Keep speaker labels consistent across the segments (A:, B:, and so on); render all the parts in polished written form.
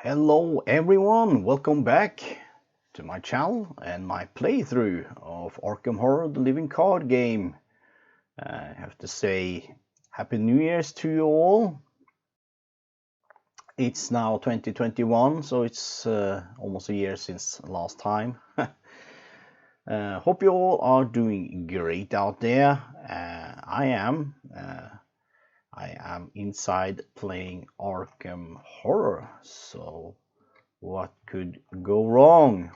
A: Hello everyone, welcome back to my channel and my playthrough of Arkham Horror, the living card game. I have to say Happy New Year's to you all. It's now 2021, so it's almost a year since last time. Hope you all are doing great out there. I am. I am inside playing Arkham Horror, so what could go wrong?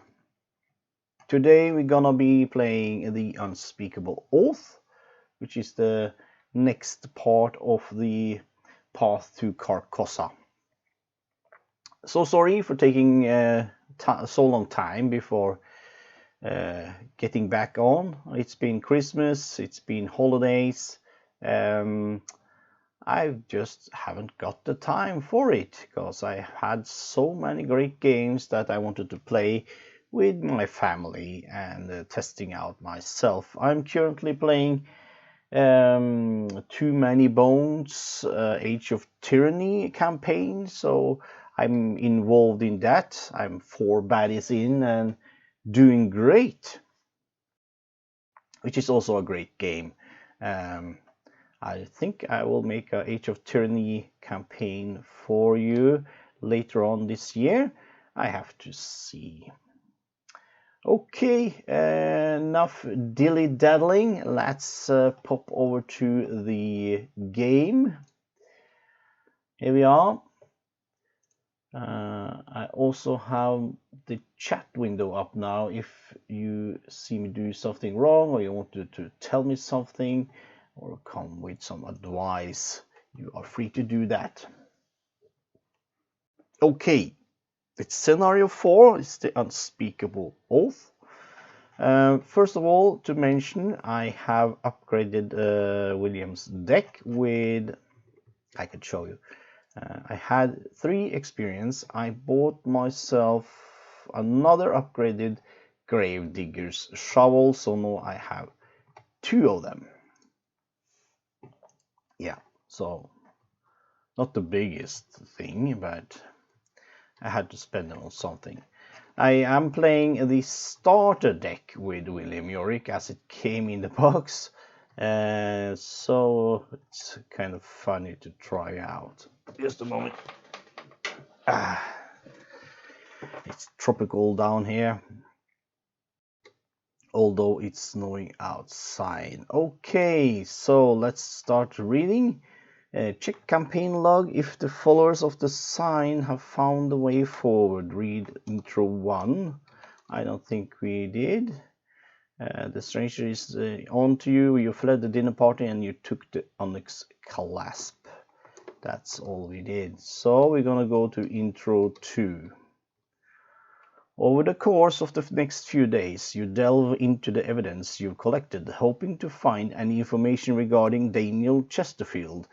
A: Today we're gonna be playing the Unspeakable Oath, which is the next part of the path to Carcossa. So sorry for taking so long time before getting back on. It's been Christmas, it's been holidays. I just haven't got the time for it because I had so many great games that I wanted to play with my family and testing out myself. I'm currently playing Too Many Bones Age of Tyranny campaign, so I'm involved in that. I'm 4 baddies in and doing great, which is also a great game. I think I will make a Age of Tyranny campaign for you later on this year. I have to see. Okay, enough dilly-daddling. Let's pop over to the game. Here we are. I also have the chat window up now. If you see me do something wrong or you want to tell me something or come with some advice, you are free to do that. Okay, it's scenario 4. It's the Unspeakable Oath. First of all, to mention, I have upgraded William's deck with, I could show you. I had 3 experience. I bought myself another upgraded Gravedigger's shovel, so now I have 2 of them. Yeah, so not the biggest thing, but I had to spend it on something. I am playing the starter deck with William Yorick as it came in the box, so it's kind of funny to try out. Just a moment. It's tropical down here, although it's snowing outside. Okay, so let's start reading. Check campaign log if the followers of the sign have found the way forward. Read intro 1. I don't think we did. The stranger is on to you. You fled the dinner party and you took the onyx clasp. That's all we did. So we're gonna go to intro 2. Over the course of the next few days, you delve into the evidence you've collected, hoping to find any information regarding Daniel Chesterfield,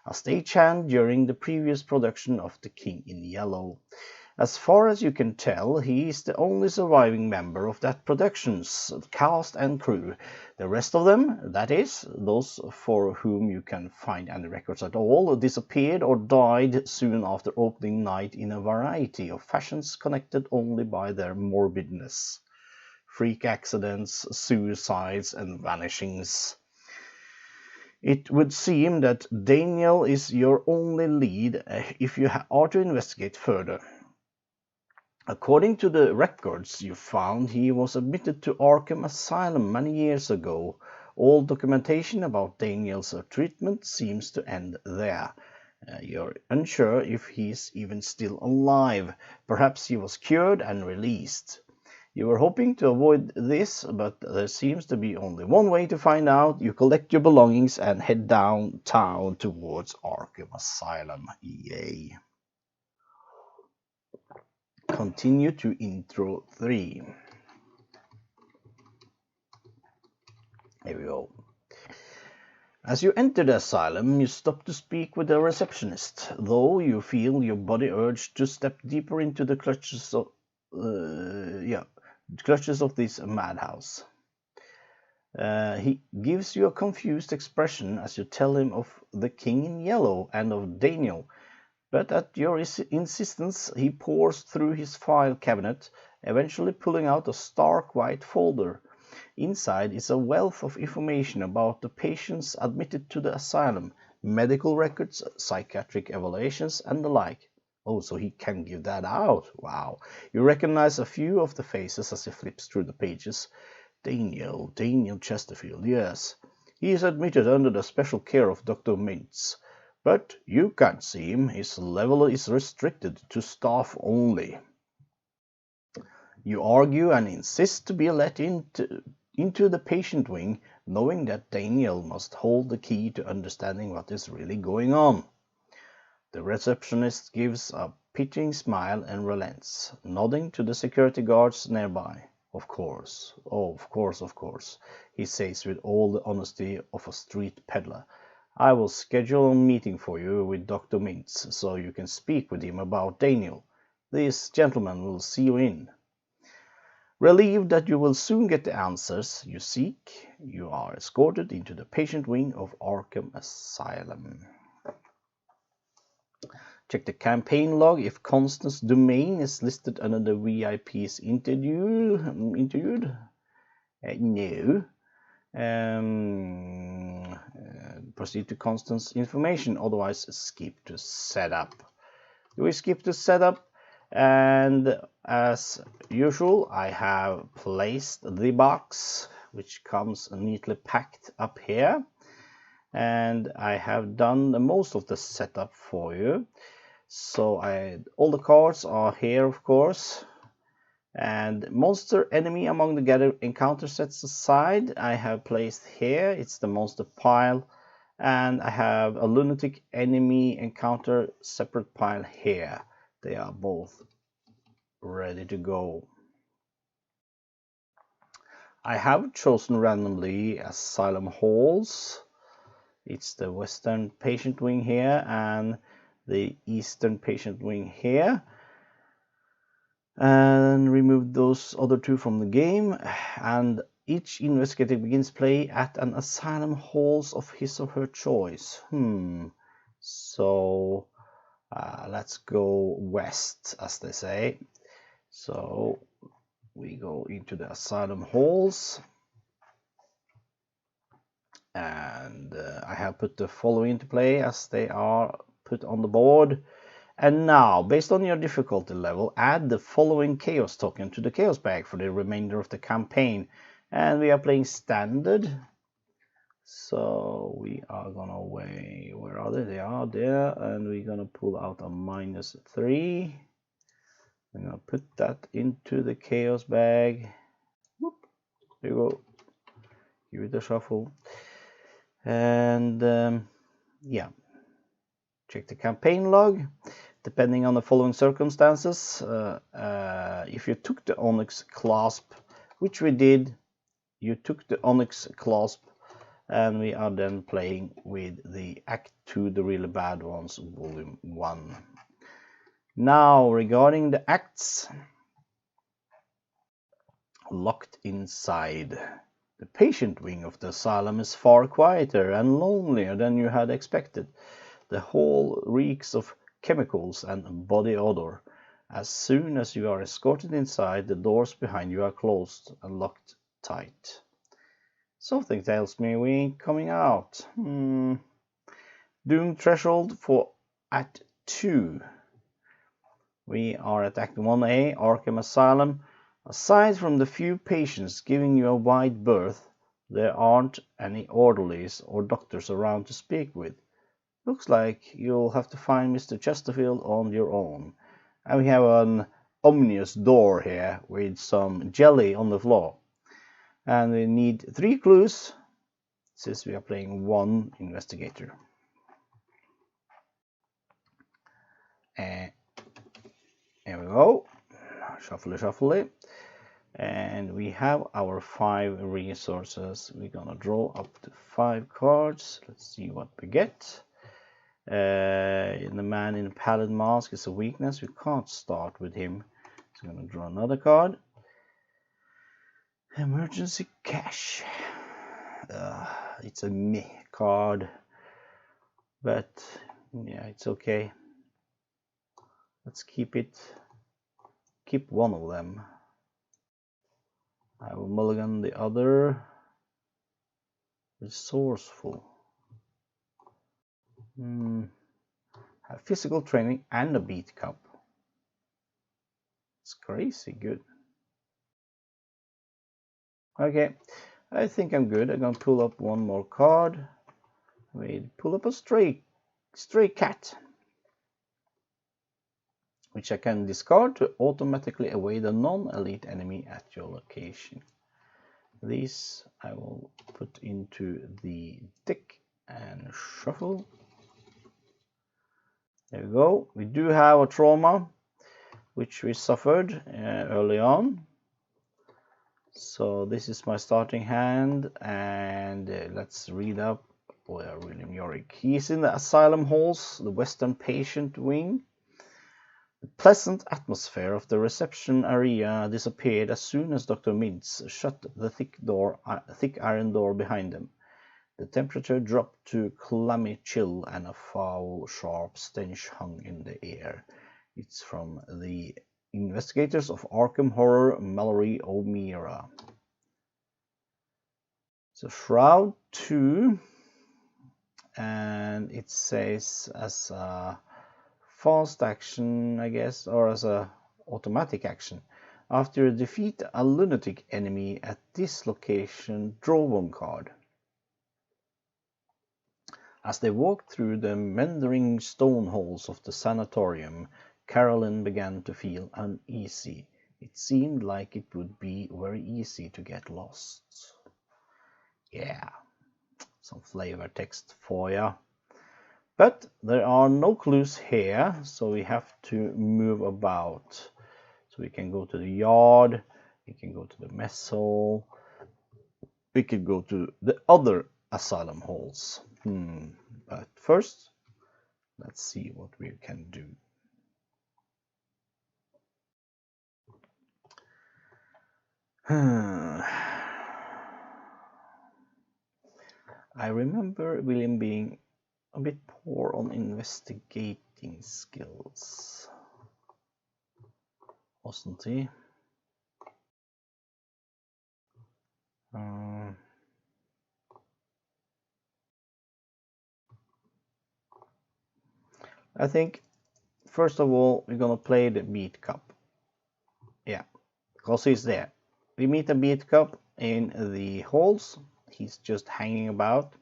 A: a stagehand during the previous production of The King in Yellow. As far as you can tell, he is the only surviving member of that production's cast and crew. The rest of them, that is, those for whom you can find any records at all, disappeared or died soon after opening night in a variety of fashions connected only by their morbidness. Freak accidents, suicides, and vanishings. It would seem that Daniel is your only lead if you are to investigate further. According to the records you found, he was admitted to Arkham Asylum many years ago. All documentation about Daniel's treatment seems to end there. You're unsure if he's even still alive. Perhaps he was cured and released. You were hoping to avoid this, but there seems to be only one way to find out. You collect your belongings and head downtown towards Arkham Asylum. Yay. Continue to intro 3. Here we go. As you enter the asylum, you stop to speak with the receptionist, though you feel your body urge to step deeper into the clutches of this madhouse. He gives you a confused expression as you tell him of the King in Yellow and of Daniel, but at your insistence he pours through his file cabinet, eventually pulling out a stark white folder. Inside is a wealth of information about the patients admitted to the asylum, medical records, psychiatric evaluations, and the like. Oh, so he can give that out. Wow. You recognize a few of the faces as he flips through the pages. Daniel Chesterfield, yes. He is admitted under the special care of Dr. Mintz. But you can't see him. His level is restricted to staff only. You argue and insist to be let into the patient wing, knowing that Daniel must hold the key to understanding what is really going on. The receptionist gives a pitying smile and relents, nodding to the security guards nearby. Of course, oh, of course, he says with all the honesty of a street peddler. I will schedule a meeting for you with Dr. Mintz, so you can speak with him about Daniel. This gentleman will see you in. Relieved that you will soon get the answers you seek, you are escorted into the patient wing of Arkham Asylum. Check the campaign log if Constance Domain is listed under the VIPs interviewed. No. Proceed to Constance information, otherwise skip to setup. Do we skip to setup? And as usual, I have placed the box, which comes neatly packed up here. And I have done most of the setup for you. So all the cards are here, of course. And monster enemy among the gathered encounter sets aside, I have placed here. It's the monster pile. And I have a lunatic enemy encounter separate pile here. They are both ready to go. I have chosen randomly asylum halls. It's the western patient wing here and the eastern patient wing here, and remove those other two from the game. And each investigator begins play at an asylum halls of his or her choice. So let's go west, as they say. So we go into the asylum halls, and I have put the following into play as they are put on the board. And now, based on your difficulty level, add the following chaos token to the chaos bag for the remainder of the campaign. And we are playing standard, so we are gonna weigh, where are they? They are there, and we're gonna pull out a -3. I'm gonna put that into the chaos bag. Whoop, there you go. Give it a shuffle. And yeah, check the campaign log. Depending on the following circumstances, if you took the Onyx clasp, which we did, you took the Onyx clasp, and we are then playing with the Act 2, The Really Bad Ones, Volume 1. Now, regarding the acts, locked inside. The patient wing of the asylum is far quieter and lonelier than you had expected. The hall reeks of chemicals and body odor. As soon as you are escorted inside, the doors behind you are closed and locked tight. Something tells me we ain't coming out. Doom threshold for Act 2. We are at Act 1A, Arkham Asylum. Aside from the few patients giving you a wide berth, there aren't any orderlies or doctors around to speak with. Looks like you'll have to find Mr. Chesterfield on your own. And we have an ominous door here with some jelly on the floor. And we need 3 clues, since we are playing 1 investigator. And here we go. Shuffle. And we have our 5 resources. We're gonna draw up to 5 cards. Let's see what we get. The man in the pallid mask is a weakness. We can't start with him. So I'm gonna draw another card. Emergency cash. It's a meh card, but yeah, it's okay. Let's keep it. Keep one of them. I will mulligan the other. Resourceful. Have physical training and a beat cup. It's crazy good. Okay, I think I'm good. I'm gonna pull up one more card. Wait, pull up a stray cat, which I can discard to automatically evade a non-elite enemy at your location. These I will put into the deck and shuffle. There we go. We do have a trauma, which we suffered early on. So this is my starting hand, and let's read up William Yorick. He's in the asylum halls, the Western Patient Wing. The pleasant atmosphere of the reception area disappeared as soon as Dr. Mintz shut the thick iron door behind them. The temperature dropped to clammy chill, and a foul, sharp stench hung in the air. It's from the investigators of Arkham Horror, Mallory O'Meara. So Shroud 2, and it says as a fast action, I guess, or as a automatic action. After you defeat a lunatic enemy at this location, draw one card. As they walked through the meandering stone halls of the sanatorium, Carolyn began to feel uneasy. It seemed like it would be very easy to get lost. Yeah, some flavor text for ya. But there are no clues here, so we have to move about. So we can go to the yard, we can go to the mess hall, we could go to the other asylum halls. But first, let's see what we can do. I remember William being a bit poor on investigating skills, wasn't he? I think first of all we're gonna play the beat cup. Yeah, because he's there. We meet a beat cup in the halls. He's just hanging about.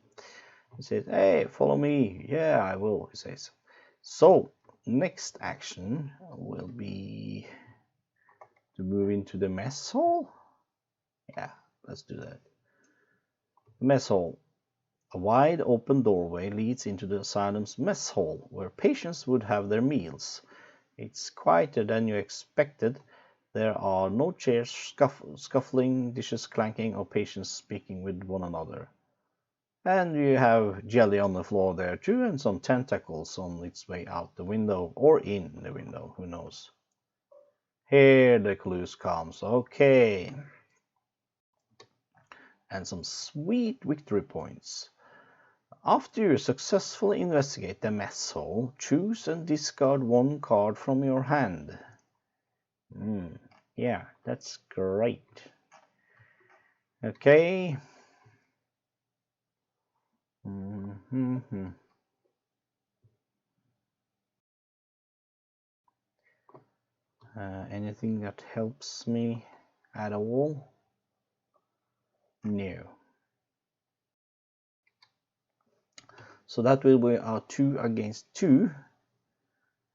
A: He says, "Hey, follow me." "Yeah, I will," he says. So next action will be to move into the mess hall. Yeah, let's do that. The mess hall. A wide open doorway leads into the asylum's mess hall, where patients would have their meals. It's quieter than you expected. There are no chairs scuffling, dishes clanking, or patients speaking with one another. And you have jelly on the floor there too, and some tentacles on its way out the window, or in the window, who knows. Here the clues comes. Okay. And some sweet victory points. After you successfully investigate the mess hall, choose and discard one card from your hand. Yeah, that's great. Okay. Anything that helps me at all? No. So that will be our 2 against 2.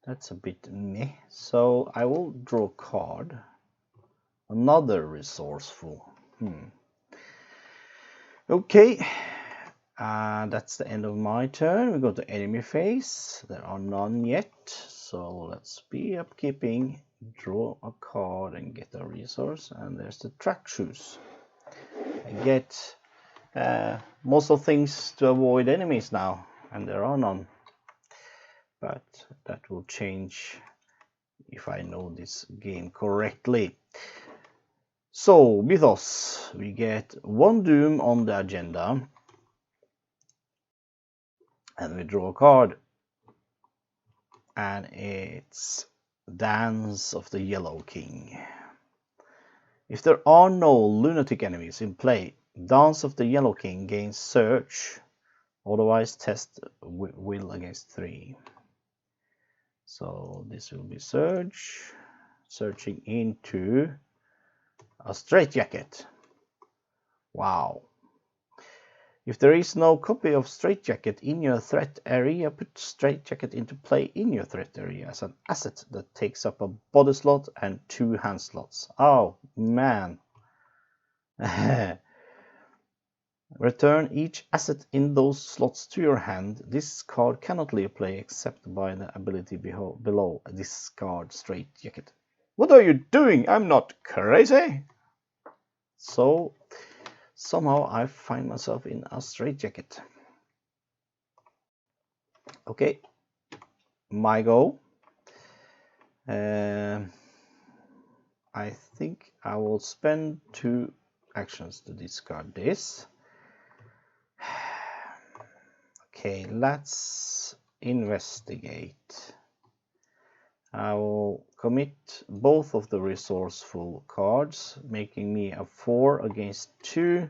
A: That's a bit meh. So I will draw a card. Another resourceful. Okay. That's the end of my turn. We go to enemy phase. There are none yet. So let's be upkeeping. Draw a card and get a resource. And there's the track shoes. I get most of things to avoid enemies now, and there are none. But that will change if I know this game correctly. So, Mythos, we get one Doom on the agenda, and we draw a card, and it's Dance of the Yellow King. If there are no lunatic enemies in play, Dance of the Yellow King gains Search, otherwise test will against 3. So this will be searching into a straitjacket. Wow. If there is no copy of straitjacket in your threat area, put straitjacket into play in your threat area as an asset that takes up a body slot and 2 hand slots. Oh man. Return each asset in those slots to your hand. This card cannot leave play except by the ability below. Discard straitjacket. What are you doing? I'm not crazy. So somehow I find myself in a straitjacket. Okay, my go. I think I will spend 2 actions to discard this. Okay, let's investigate. I will commit both of the resourceful cards, making me a 4 against 2.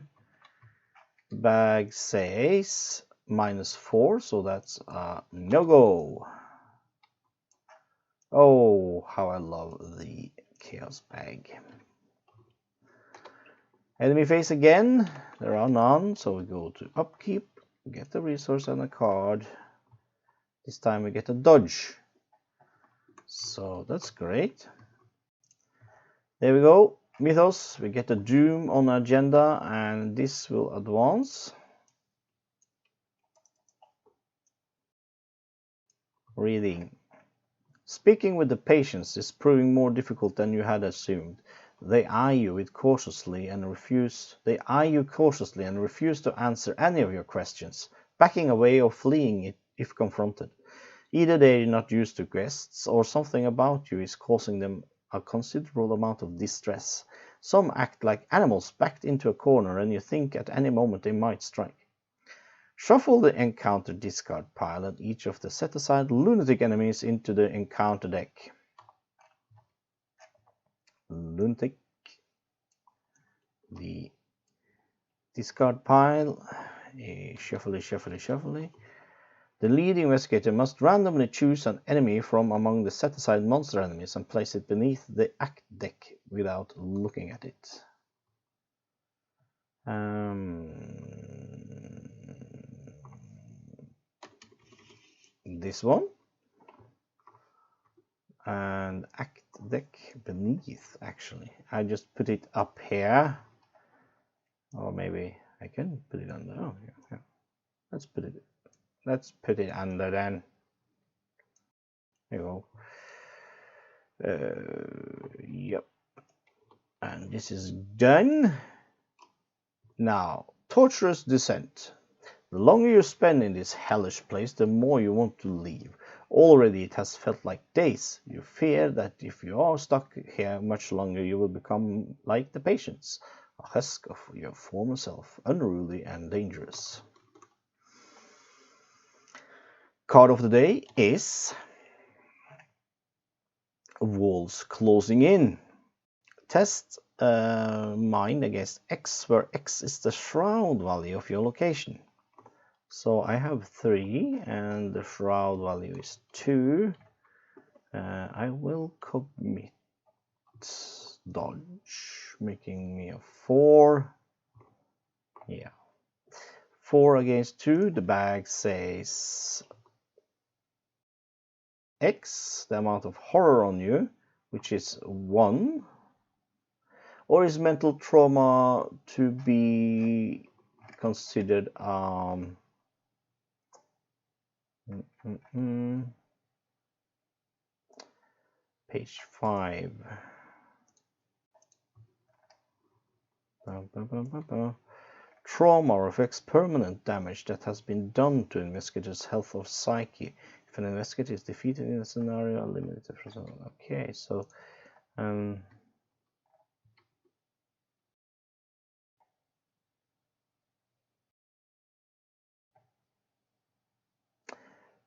A: Bag says -4, so that's a no-go. Oh, how I love the Chaos Bag. Enemy phase again. There are none, so we go to upkeep, get a resource and a card. This time we get a dodge. So that's great. There we go. Mythos, we get a Doom on agenda, and this will advance. Reading. Speaking with the patients is proving more difficult than you had assumed. They eye you cautiously and refuse to answer any of your questions, backing away or fleeing if confronted. Either they are not used to guests, or something about you is causing them a considerable amount of distress. Some act like animals backed into a corner, and you think at any moment they might strike. Shuffle the encounter discard pile and each of the set-aside lunatic enemies into the encounter deck. Lunatic. The discard pile. Shuffle. The lead investigator must randomly choose an enemy from among the set-aside monster enemies and place it beneath the act deck without looking at it. This one. And act deck beneath, actually. I just put it up here. Or maybe I can put it under. Oh, yeah. Let's put it under then. There you go. Yep. And this is done. Now, torturous descent. The longer you spend in this hellish place, the more you want to leave. Already it has felt like days. You fear that if you are stuck here much longer, you will become like the patients, a husk of your former self, unruly and dangerous. Card of the day is Walls Closing In. Test mind against X, where X is the shroud value of your location. So I have 3 and the shroud value is 2. I will commit dodge, making me a 4. Yeah. 4 against 2. The bag says X, the amount of horror on you, which is 1. Or is mental trauma to be considered page 5. Trauma reflects permanent damage that has been done to investigator's health or psyche. If an investigator is defeated in a scenario, limited. Okay, so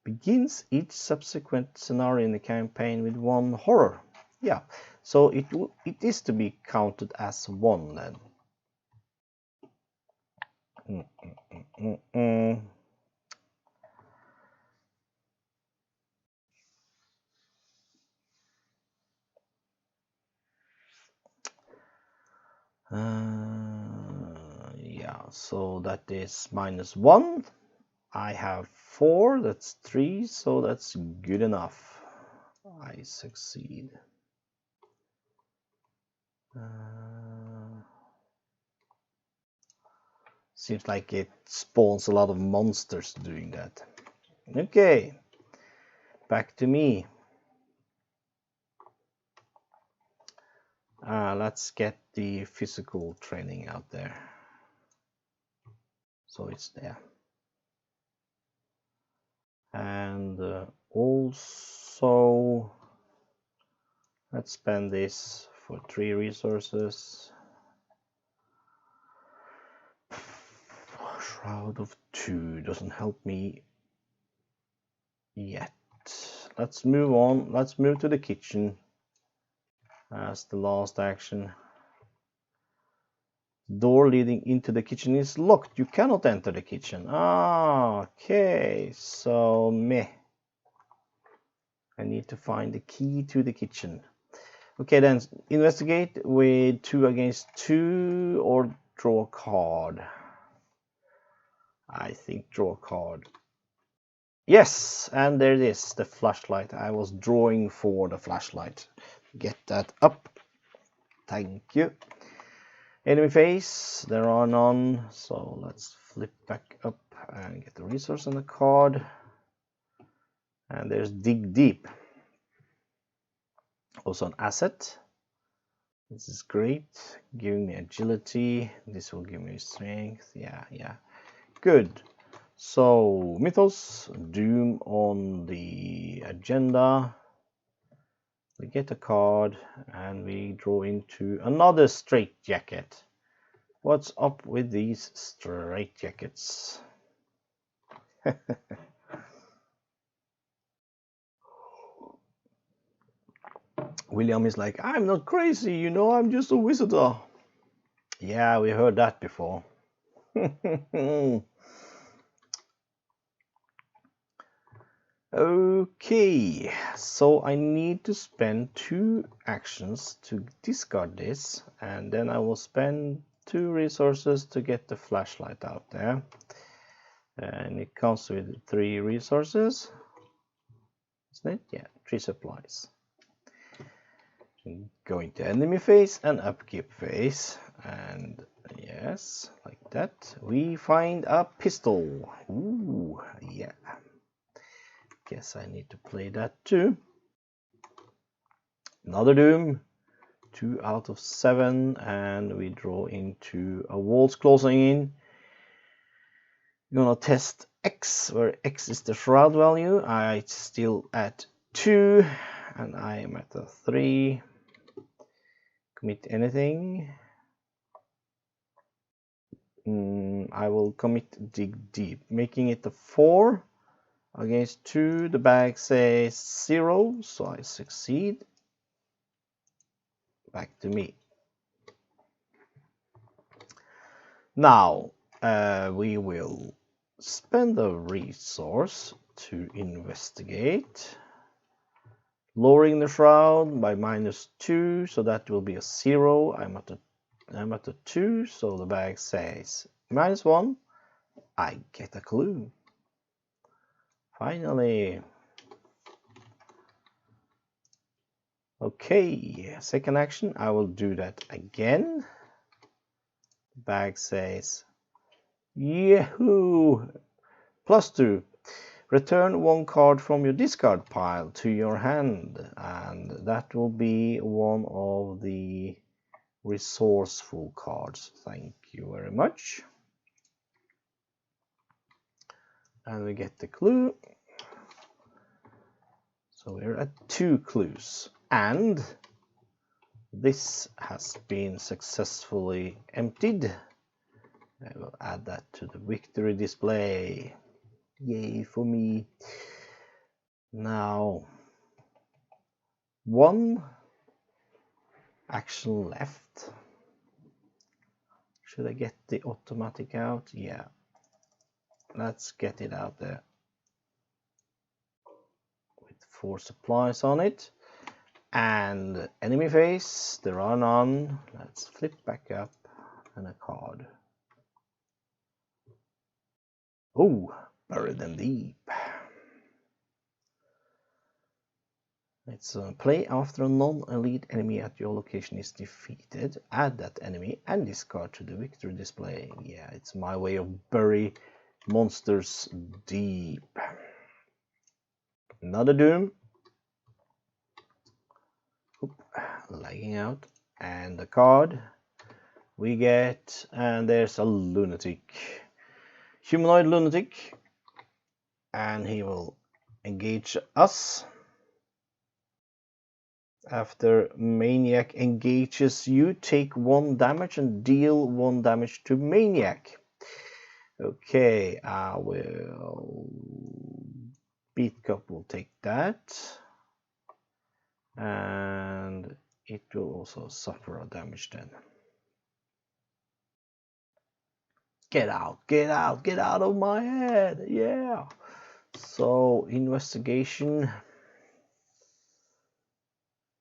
A: begins each subsequent scenario in the campaign with one horror. Yeah, so it is to be counted as one then. Yeah, so that is -1. I have 4, that's 3, so that's good enough. I succeed. Seems like it spawns a lot of monsters doing that. Okay, back to me. Let's get the physical training out there. So it's there. And also, let's spend this for 3 resources. Shroud of 2 doesn't help me yet. Let's move on. Let's move to the kitchen as the last action. The door leading into the kitchen is locked. You cannot enter the kitchen. Okay, so meh. I need to find the key to the kitchen. Okay, then investigate with 2 against 2 or draw a card. I think draw a card. Yes, and there it is, the flashlight. I was drawing for the flashlight. Get that up. Thank you. Enemy face, there are none. So let's flip back up and get the resource on the card. And there's dig deep. Also an asset. This is great. Giving me agility. This will give me strength. Yeah. Good. So, Mythos, Doom on the agenda. We get a card and we draw into another straitjacket. What's up with these straitjackets? William is like, I'm not crazy, you know, I'm just a visitor. Yeah, we heard that before. Okay, so I need to spend 2 actions to discard this, and then I will spend 2 resources to get the flashlight out there. And it comes with 3 resources, isn't it? Yeah, 3 supplies. Go into enemy phase and upkeep phase, and yes, like that. We find a pistol. Ooh, yeah. Guess I need to play that too. Another Doom, 2 out of 7, and we draw into a walls closing in. We're gonna test X, where X is the shroud value. I still at 2, and I am at a 3. Commit anything. I will commit dig deep, making it a 4. Against 2, the bag says 0, so I succeed. Back to me. Now, we will spend a resource to investigate. Lowering the shroud by -2, so that will be a 0. I'm at a 2, so the bag says -1. I get a clue. Finally. Okay, second action, I will do that again. The bag says, yahoo! +2. Return 1 card from your discard pile to your hand, and that will be one of the resourceful cards. Thank you very much. And we get the clue. So we're at 2 clues, and this has been successfully emptied. I will add that to the victory display. Yay for me. Now, one action left. Should I get the automatic out? Yeah. Let's get it out there. With 4 supplies on it. And enemy phase, there are none. Let's flip back up and a card. Oh, bury them deep. Let's play after a non-elite enemy at your location is defeated. Add that enemy and discard to the victory display. Yeah, it's my way of bury monsters deep. Another Doom. Oop, lagging out. And the card we get, and there's a lunatic. Humanoid lunatic. And he will engage us. After Maniac engages you, take 1 damage and deal 1 damage to Maniac. Okay, I will... Beat Cup will take that. And it will also suffer a damage then. Get out, get out, get out of my head! Yeah! So, investigation...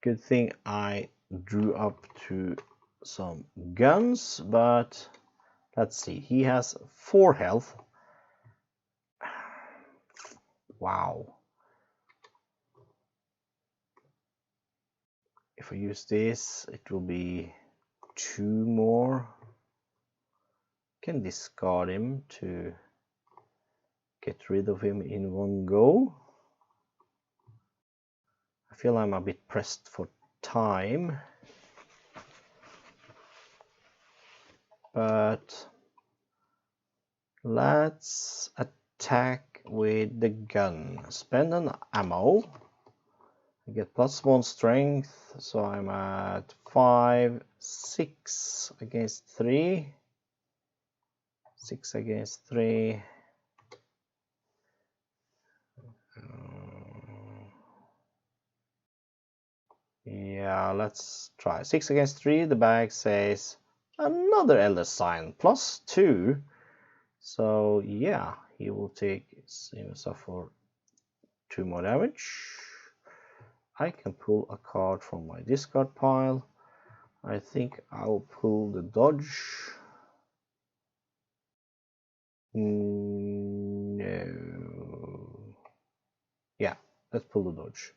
A: Good thing I drew up to some guns, but let's see. He has 4 health. Wow. If I use this, it will be 2 more. Can discard him to get rid of him in one go. I feel I'm a bit pressed for time, but let's attack with the gun. Spend an ammo. I get +1 strength, so I'm at 5, 6 against 3. 6 against 3. Yeah, let's try 6 against 3. The bag says another Elder Sign +2. So yeah, he will suffer 2 more damage. I can pull a card from my discard pile. I think I'll pull the dodge. No. Yeah, let's pull the dodge.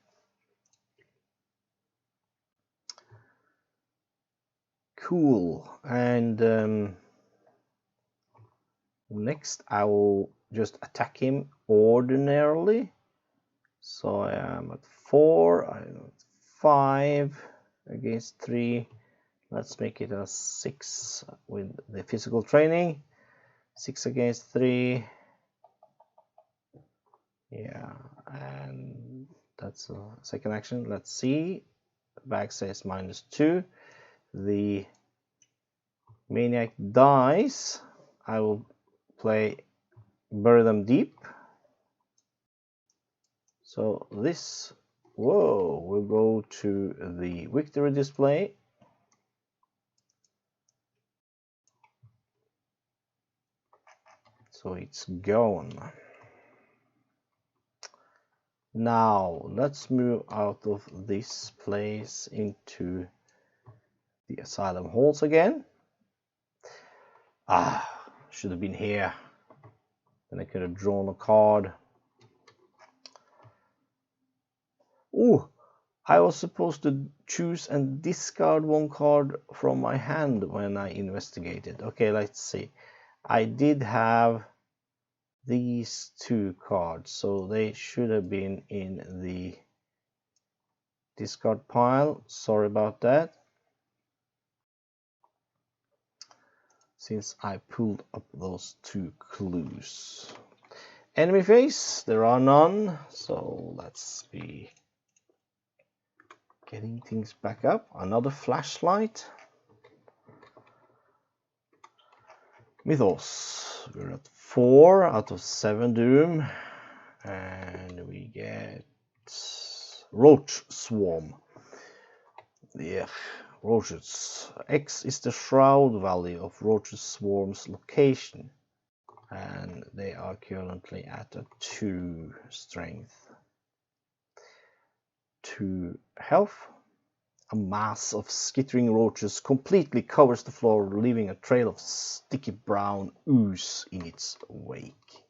A: Cool. And next I will just attack him ordinarily. So I am at 4, I'm at 5 against 3. Let's make it a 6 with the physical training. 6 against 3. Yeah, and that's a second action. Let's see. The bag says -2. The Maniac dies. I will play Bury Them Deep. So this, whoa, will go to the victory display. So it's gone. Now let's move out of this place into the asylum halls again. Should have been here. Then I could have drawn a card. Oh, I was supposed to choose and discard 1 card from my hand when I investigated. Okay, let's see. I did have these 2 cards, so they should have been in the discard pile. Sorry about that. Since I pulled up those 2 clues. Enemy phase, there are none, so let's be getting things back up. Another flashlight. Mythos, we're at 4 out of 7 doom, and we get Roach swarm. Yeah, roaches. X is the shroud value of roach swarm's location, and they are currently at a 2 strength. 2 health. A mass of skittering roaches completely covers the floor, leaving a trail of sticky brown ooze in its wake.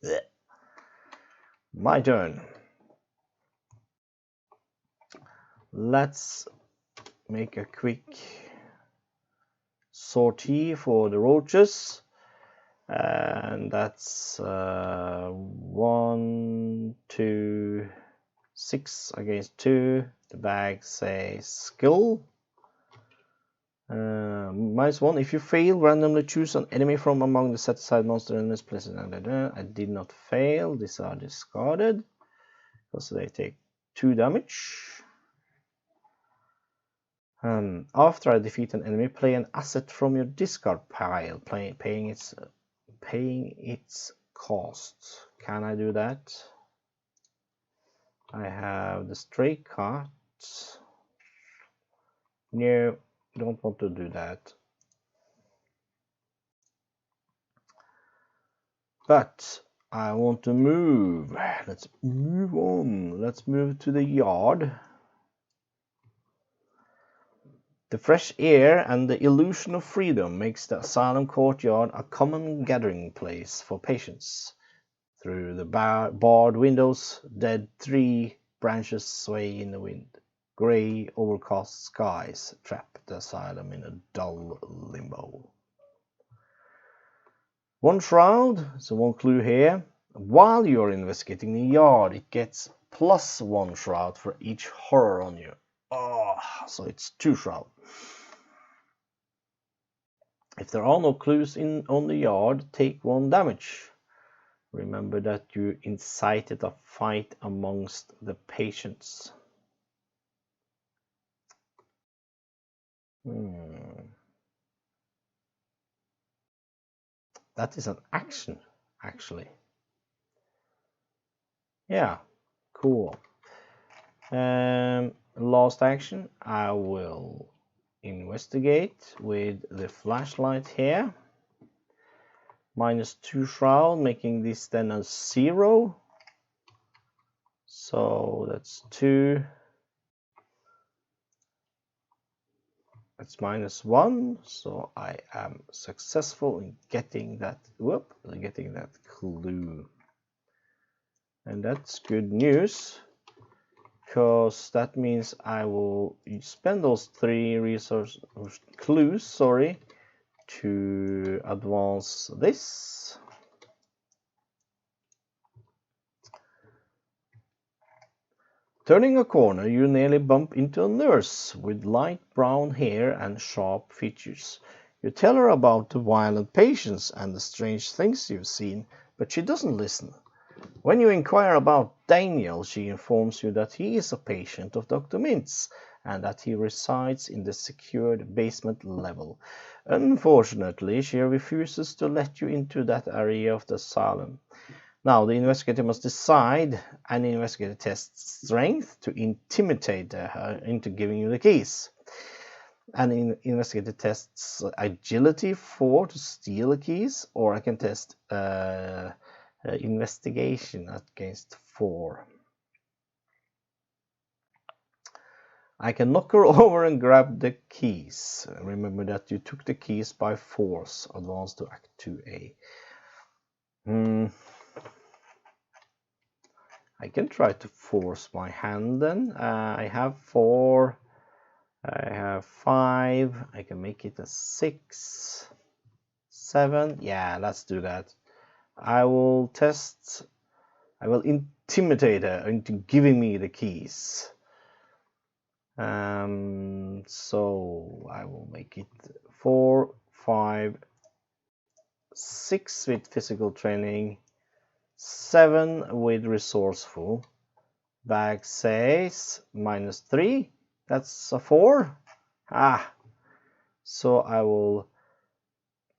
A: Blech. My turn. Let's make a quick sortie for the roaches, and that's 1, 2, 6 against 2. The bag says skill. -1. If you fail, randomly choose an enemy from among the set aside monster enemies placed. I did not fail. These are discarded because they take 2 damage. After I defeat an enemy, play an asset from your discard pile, paying its cost. Can I do that? I have the stray cat. No, don't want to do that. But I want to move. Let's move on. Let's move to the yard. The fresh air and the illusion of freedom makes the asylum courtyard a common gathering place for patients. Through the barred windows, dead tree branches sway in the wind. Grey, overcast skies trap the asylum in a dull limbo. 1 shroud, so 1 clue here. While you're investigating the yard, it gets +1 shroud for each horror on you. Oh, so it's 2 shroud. If there are no clues on the yard, take 1 damage. Remember that you incited a fight amongst the patients. That is an action, actually. Yeah, cool. Last action, I will investigate with the flashlight here. -2 shroud, making this then a 0. So that's 2. That's -1. So I am successful in getting that clue. And that's good news, because that means I will spend those 3 clues, to advance this. Turning a corner, you nearly bump into a nurse with light brown hair and sharp features. You tell her about the violent patients and the strange things you've seen, but she doesn't listen. When you inquire about Daniel, she informs you that he is a patient of Dr. Mintz and that he resides in the secured basement level. Unfortunately, she refuses to let you into that area of the asylum. Now, the investigator must decide and the investigator tests strength to intimidate her into giving you the keys. And the investigator tests agility 4 to steal the keys, or I can test investigation against 4. I can knock her over and grab the keys. Remember that you took the keys by force. Advance to Act 2A. I can try to force my hand then. I have 4. I have 5. I can make it a 6. 7. Yeah, let's do that. I will intimidate her into giving me the keys. So I will make it 4, 5, 6 with physical training, 7 with resourceful. Bag says -3. That's a 4. So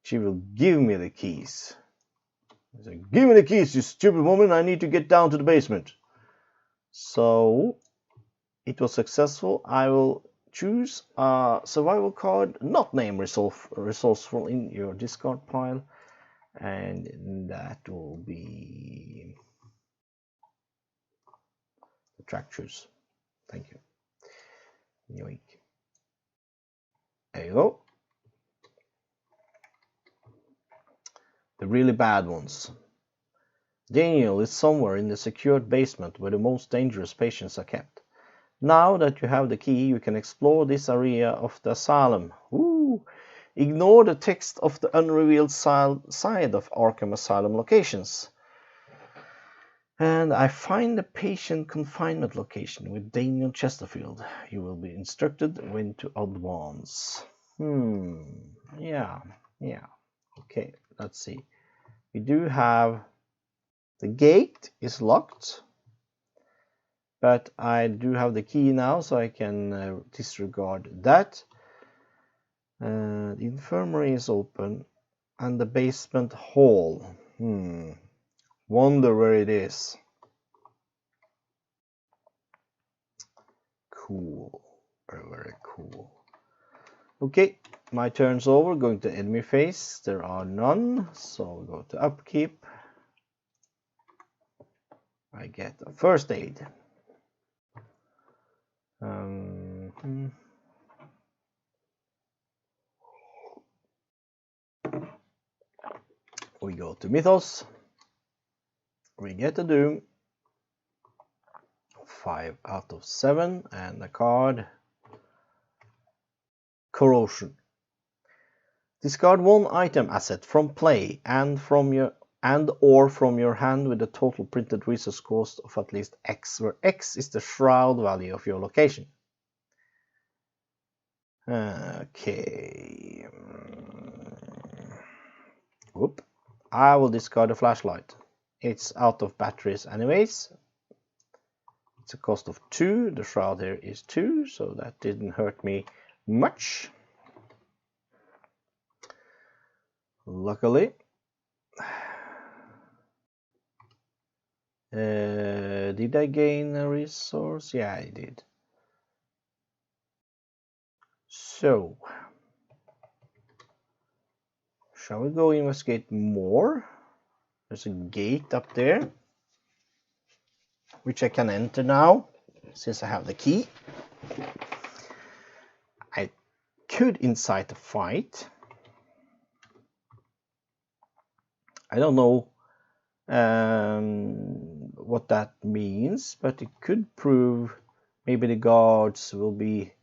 A: she will give me the keys. I say, give me the keys, you stupid woman. I need to get down to the basement. So it was successful. I will choose a survival card not named resourceful in your discard pile, and that will be the track choose. Thank you. Yoink. There you go. The really bad ones. Daniel is somewhere in the secured basement where the most dangerous patients are kept. Now that you have the key, you can explore this area of the asylum. Ooh. Ignore the text of the unrevealed side of Arkham Asylum locations. And I find the patient confinement location with Daniel Chesterfield. You will be instructed when to advance. Yeah. Okay, let's see. We do have the gate is locked, but I do have the key now, so I can disregard that. The infirmary is open, and the basement hall. Wonder where it is. Cool. Very cool. Okay, my turn's over. Going to enemy phase. There are none, so we go to upkeep. I get a first aid. We go to Mythos. We get a Doom. 5 out of 7, and a card. Corrosion. Discard one item asset from play and or from your hand with a total printed resource cost of at least X, where X is the shroud value of your location. Okay. Whoop. I will discard a flashlight. It's out of batteries anyways. It's a cost of 2. The shroud here is 2, so that didn't hurt me much. Luckily. Did I gain a resource? Yeah, I did. So, shall we go investigate more? There's a gate up there, which I can enter now, since I have the key. I could incite a fight. I don't know what that means, but it could prove maybe the guards will be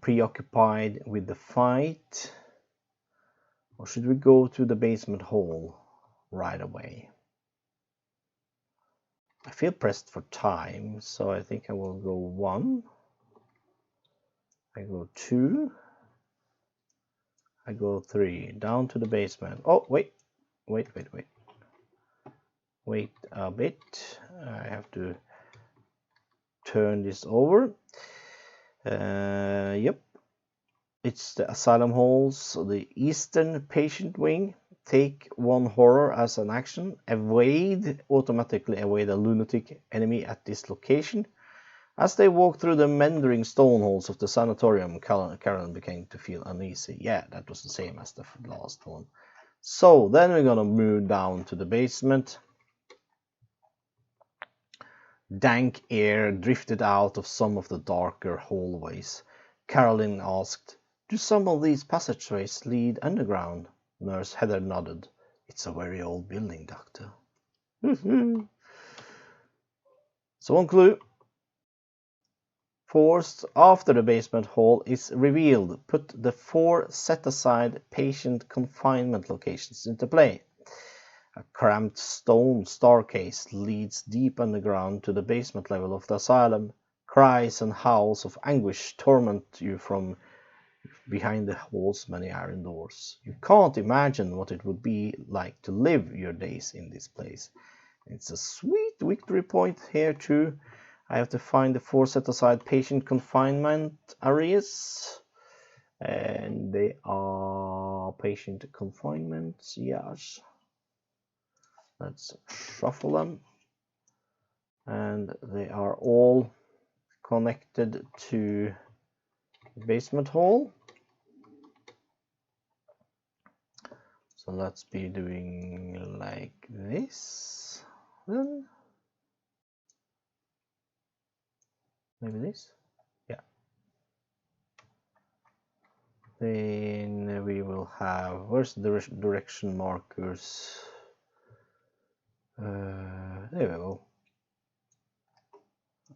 A: preoccupied with the fight. Or should we go to the basement hall right away? I feel pressed for time, so I think I will go 1. I go 2. I go 3. Down to the basement. Oh, wait. Wait a bit. I have to turn this over. Yep. It's the asylum halls, the eastern patient wing. Take 1 horror as an action. Automatically evade a lunatic enemy at this location. As they walk through the meandering stone halls of the sanatorium, Karen began to feel uneasy. Yeah, that was the same as the last one. So then we're gonna move down to the basement. Dank air drifted out of some of the darker hallways. Caroline asked, "Do some of these passageways lead underground?" Nurse Heather nodded. "It's a very old building, Doctor." So one clue. Forced after the basement hall is revealed. Put the 4 set-aside patient confinement locations into play. A cramped stone staircase leads deep underground to the basement level of the asylum. Cries and howls of anguish torment you from behind the hall's many iron doors. You can't imagine what it would be like to live your days in this place. It's a sweet victory point here too. I have to find the 4 set-aside patient confinement areas. And they are patient confinements, yes. Let's shuffle them. and they are all connected to the basement hall. So let's be doing like this, then maybe this, yeah. Then we will have, where's the direction markers? There we go.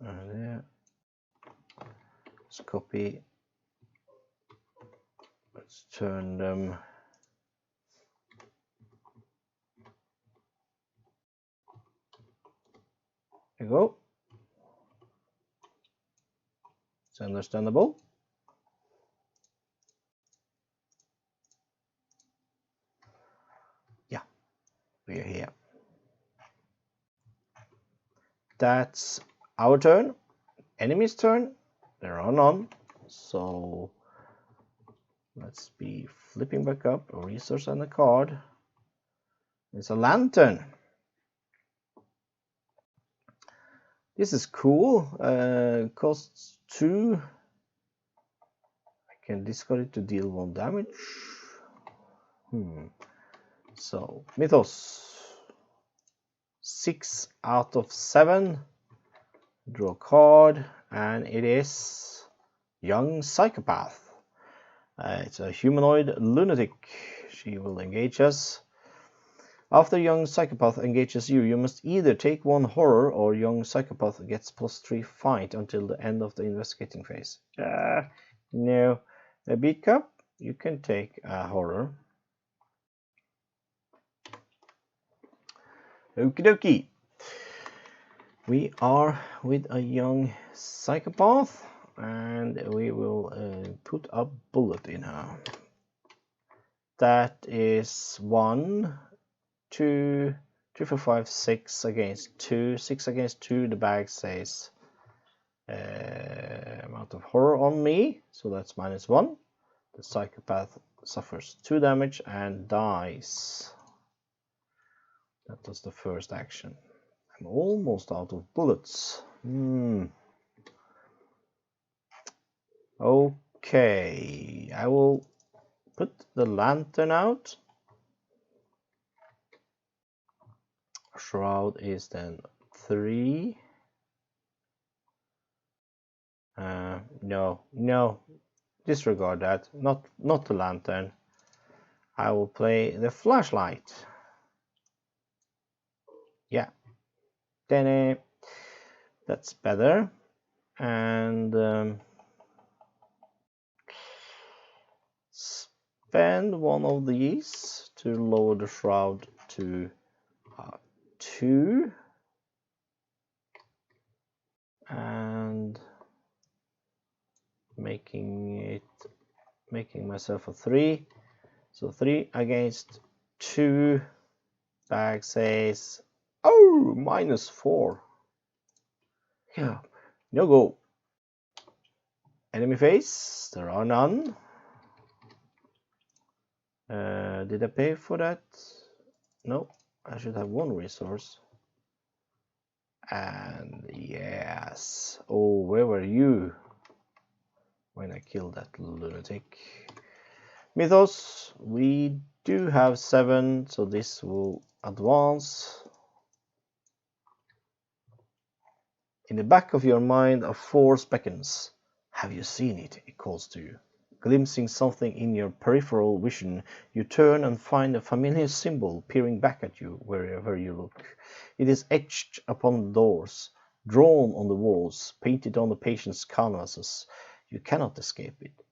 A: There. Let's copy. Let's turn them. There you go. It's understandable. Yeah, we are here. That's our turn. Enemy's turn. There are none. So let's be flipping back up a resource and a card. It's a lantern. This is cool. Costs 2. I can discard it to deal 1 damage. So Mythos. 6 out of 7. Draw a card, and it is Young Psychopath. It's a humanoid lunatic. She will engage us. After Young Psychopath engages you, you must either take 1 horror or Young Psychopath gets +3 fight until the end of the investigating phase. No. A beat cup, you can take a horror. Okie dokie. We are with a Young Psychopath, and we will put a bullet in her. That is 1, 2, 3, 4, 5, 6 against 2. 6 against 2, the bag says amount of horror on me, so that's -1. The Psychopath suffers 2 damage and dies. That was the first action. I'm almost out of bullets. Okay, I will put the lantern out. Shroud is then 3. No, disregard that. Not the lantern. I will play the flashlight. Yeah, then that's better. And spend 1 of these to lower the shroud to 2, and making myself a 3. So 3 against 2. Bag says, oh, -4. Yeah, no go. Enemy face, there are none. Did I pay for that? No, I should have 1 resource. And yes. Oh, where were you when I killed that lunatic? Mythos, we do have 7, so this will advance. In the back of your mind, a force beckons. Have you seen it? It calls to you. Glimpsing something in your peripheral vision, you turn and find a familiar symbol peering back at you wherever you look. It is etched upon the doors, drawn on the walls, painted on the patient's canvases. You cannot escape it.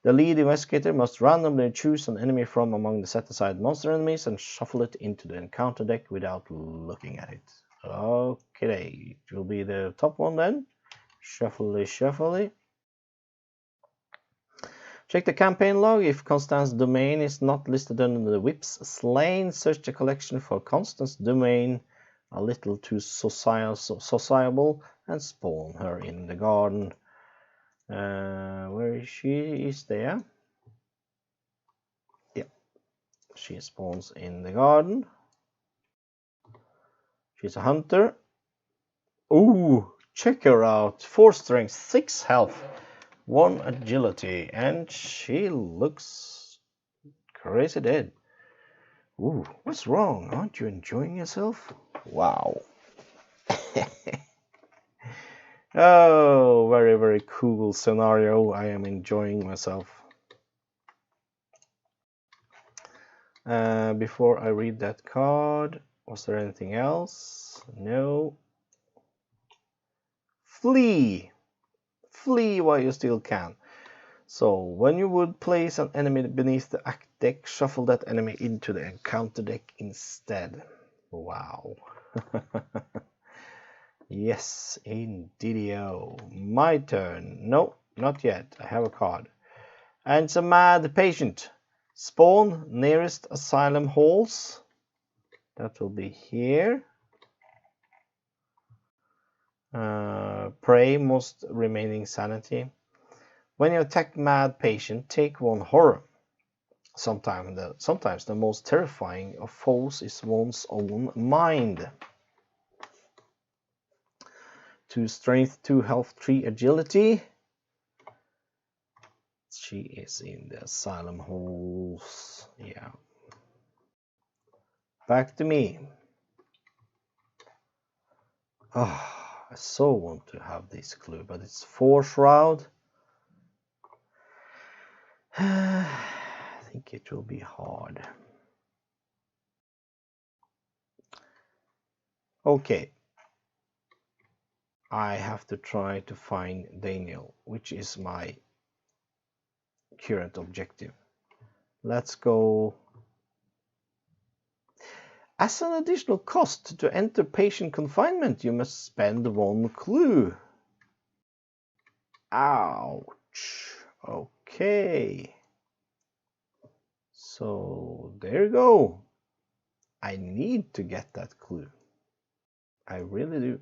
A: The lead investigator must randomly choose an enemy from among the set-aside monster enemies and shuffle it into the encounter deck without looking at it. Okay, it will be the top one then. Shuffle. Check the campaign log. If Constance's domain is not listed under the whips slain, search the collection for Constance's domain a little too sociable and spawn her in the garden. Where is she? Is there? Yeah, she spawns in the garden. She's a hunter. Ooh, check her out. 4 strength, 6 health, 1 agility, and she looks crazy dead. Ooh, what's wrong? Aren't you enjoying yourself? Wow. Oh, very, very cool scenario. I am enjoying myself. Before I read that card, was there anything else? No. Flee! Flee while you still can. So, when you would place an enemy beneath the act deck, shuffle that enemy into the encounter deck instead. Wow. Yes, indeedio. My turn. No, not yet. I have a card. And it's a mad patient. Spawn nearest asylum halls. That will be here. Pray most remaining sanity. When you attack mad patient, take 1 horror. Sometimes the most terrifying of foes is one's own mind. 2 strength, 2 health, 3 agility. She is in the asylum halls. Yeah. Back to me. Ah, I so want to have this clue, but it's 4 shroud. I think it will be hard. Okay. I have to try to find Daniel, which is my current objective. Let's go. As an additional cost to enter patient confinement, you must spend 1 clue. Ouch. Okay. So there you go. I need to get that clue. I really do.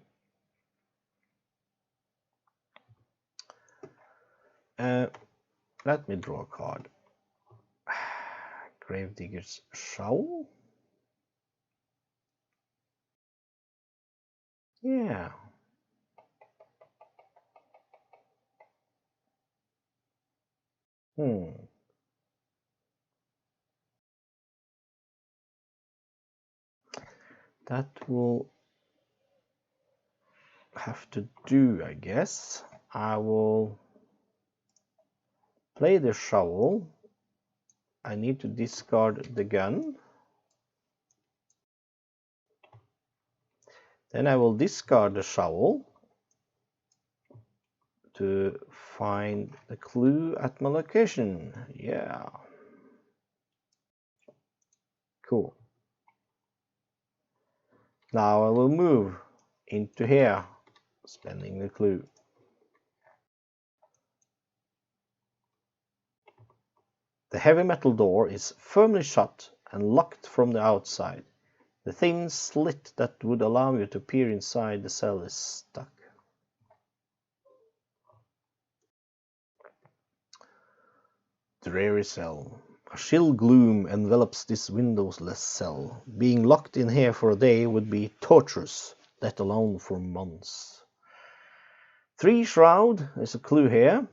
A: Let me draw a card. Gravedigger's Shovel? Yeah. That will have to do, I guess. I will play the shovel. I need to discard the gun. Then I will discard the shovel to find the clue at my location. Yeah. Cool. Now I will move into here, spending the clue. The heavy metal door is firmly shut and locked from the outside. The thin slit that would allow you to peer inside the cell is stuck. Dreary cell. A chill gloom envelops this windowless cell. Being locked in here for a day would be torturous, let alone for months. 3 shroud is a clue here.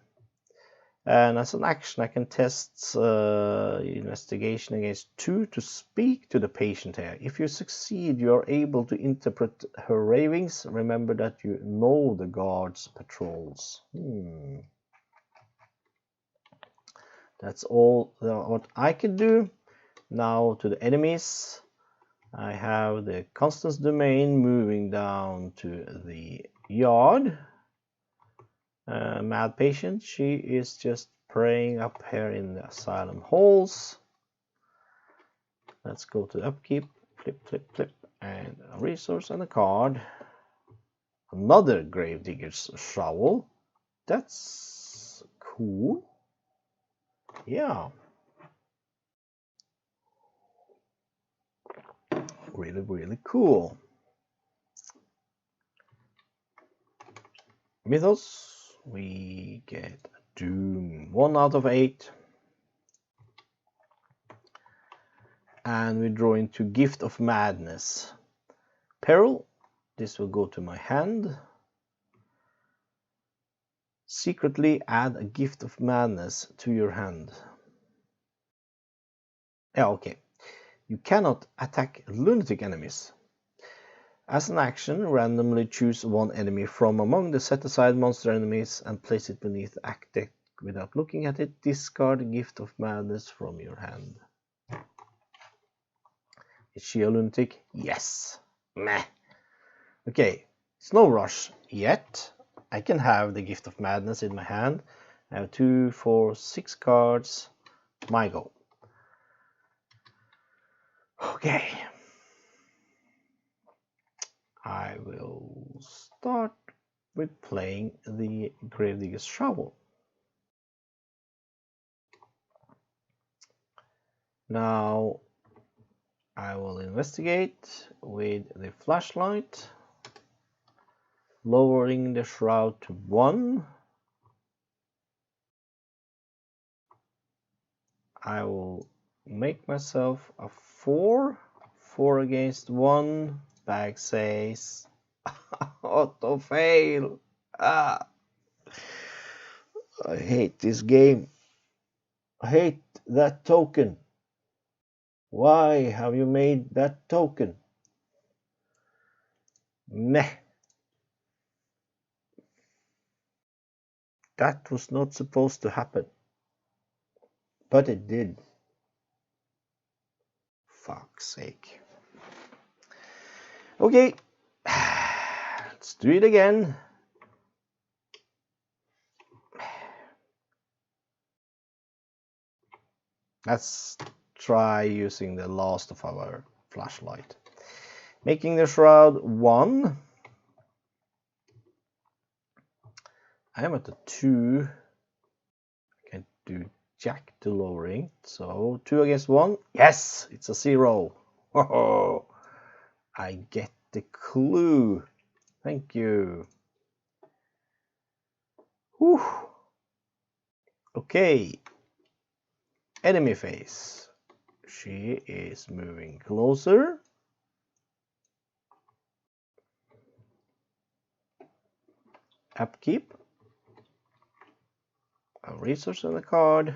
A: And as an action, I can test investigation against 2 to speak to the patient here. If you succeed, you are able to interpret her ravings. Remember that you know the guard's patrols. That's all what I can do. Now to the enemies. I have the Constance Domain moving down to the yard. Mad patient, she is just praying up here in the asylum halls. Let's go to upkeep, flip, flip, flip, and a resource and a card. Another Gravedigger's Shovel. That's cool. Yeah. Really, really cool. Mythos. We get Doom. 1 out of 8. And we draw into Gift of Madness. Peril. This will go to my hand. Secretly add a gift of madness to your hand. Yeah, okay. You cannot attack lunatic enemies. As an action, randomly choose one enemy from among the set-aside monster enemies and place it beneath the act deck without looking at it. Discard a gift of madness from your hand. Is she a lunatic? Yes. Meh. Okay, it's no rush yet. I can have the gift of madness in my hand. I have 2, 4, 6 cards. My go. Okay. I will start with playing the Gravedigger's Shovel. Now I will investigate with the flashlight, lowering the shroud to 1. I will make myself a 4. 4 against 1. Bag says auto fail. I hate this game. I hate that token. Why have you made that token? Meh. That was not supposed to happen. But it did. Fuck's sake. Okay. Let's do it again. Let's try using the last of our flashlight. Making the shroud 1. I am at a 2. I can do jack to lowering. So 2 against 1. Yes, it's a 0. Oh, I get the clue. Thank you. Whew. Okay. Enemy phase. She is moving closer. Upkeep. A resource on the card.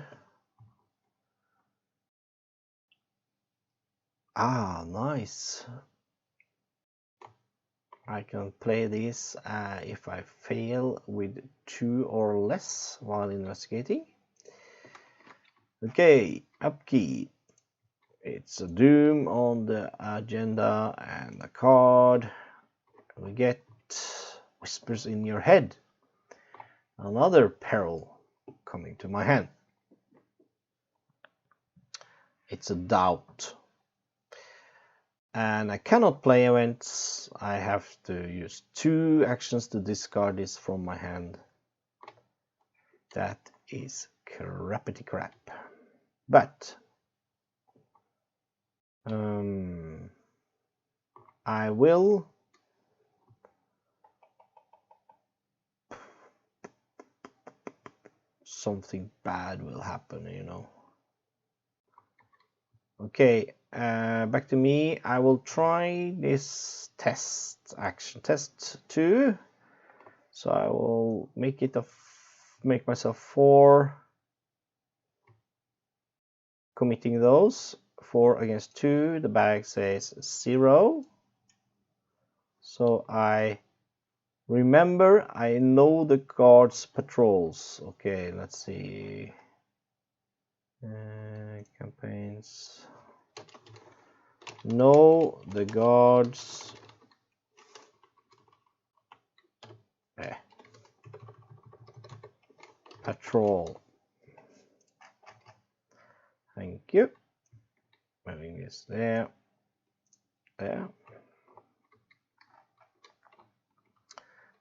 A: Ah, nice. I can play this if I fail with 2 or less while investigating. Okay, upkeep. It's a doom on the agenda and a card. We get whispers in your head. Another peril coming to my hand. It's a doubt. And I cannot play events. I have to use 2 actions to discard this from my hand. That is crappity crap. But I will something bad will happen, you know. Okay, back to me. I will try this test action, test 2. So I will make it make myself 4, committing those. 4 against 2. The bag says 0. So I remember, I know the guards patrols. Okay, let's see. Campaigns. Know the guards. Patrol. Thank you. Moving this there. There.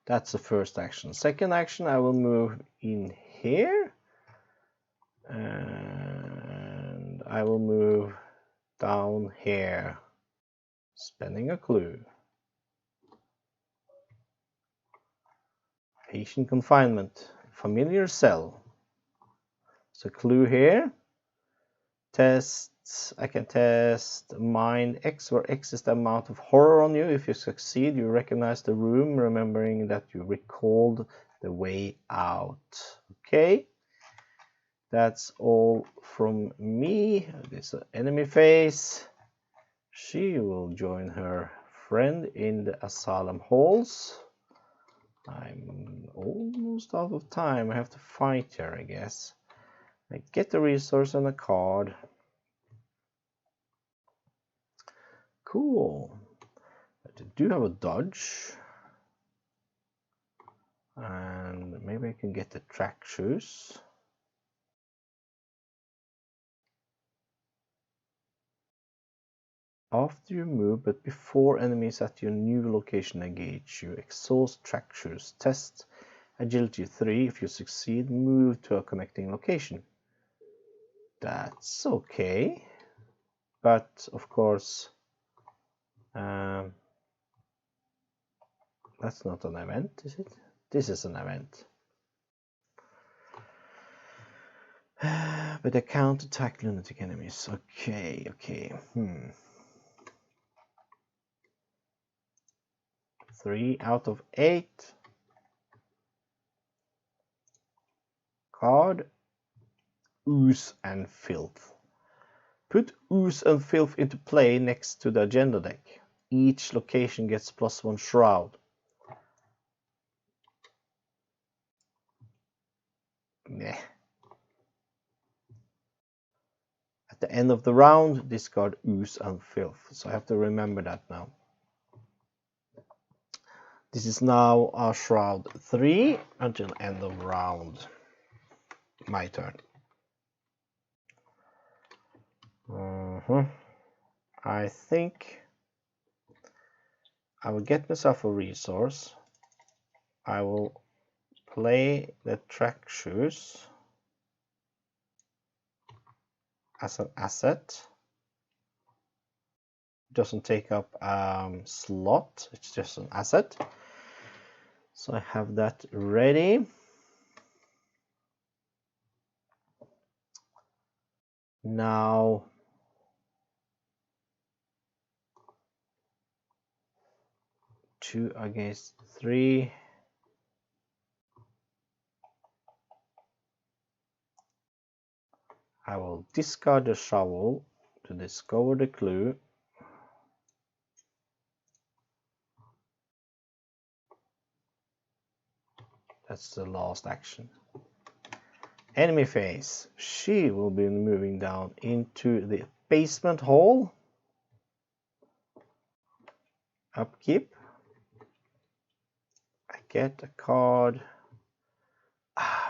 A: That's the first action. Second action, I will move in here. And I will move down here. Spending a clue. Patient confinement. Familiar cell. So clue here. Test I can test mind X, where X is the amount of horror on you. If you succeed, you recognize the room, remembering that you recalled the way out. Okay, that's all from me. This enemy phase. She will join her friend in the asylum halls. I'm almost out of time. I have to fight her, I guess. I get the resource and a card. Cool. I do have a dodge. And maybe I can get the track shoes. After you move, but before enemies at your new location engage you, exhaust track shoes. Test agility 3. If you succeed, move to a connecting location. That's okay. But of course, that's not an event, is it? This is an event. But I can't attack lunatic enemies. Okay. 3 out of 8. Card. Ooze and Filth. Put Ooze and Filth into play next to the agenda deck. Each location gets +1 shroud. Meh. At the end of the round, discard Ooze and Filth. So I have to remember that now. This is now our shroud 3 until end of round. My turn. I think I will get myself a resource. I will play the track shoes as an asset. It doesn't take up slot, it's just an asset. So I have that ready. Now two against 3. I will discard the shovel to discover the clue. That's the last action. Enemy phase. She will be moving down into the basement hall. Upkeep. I get a card.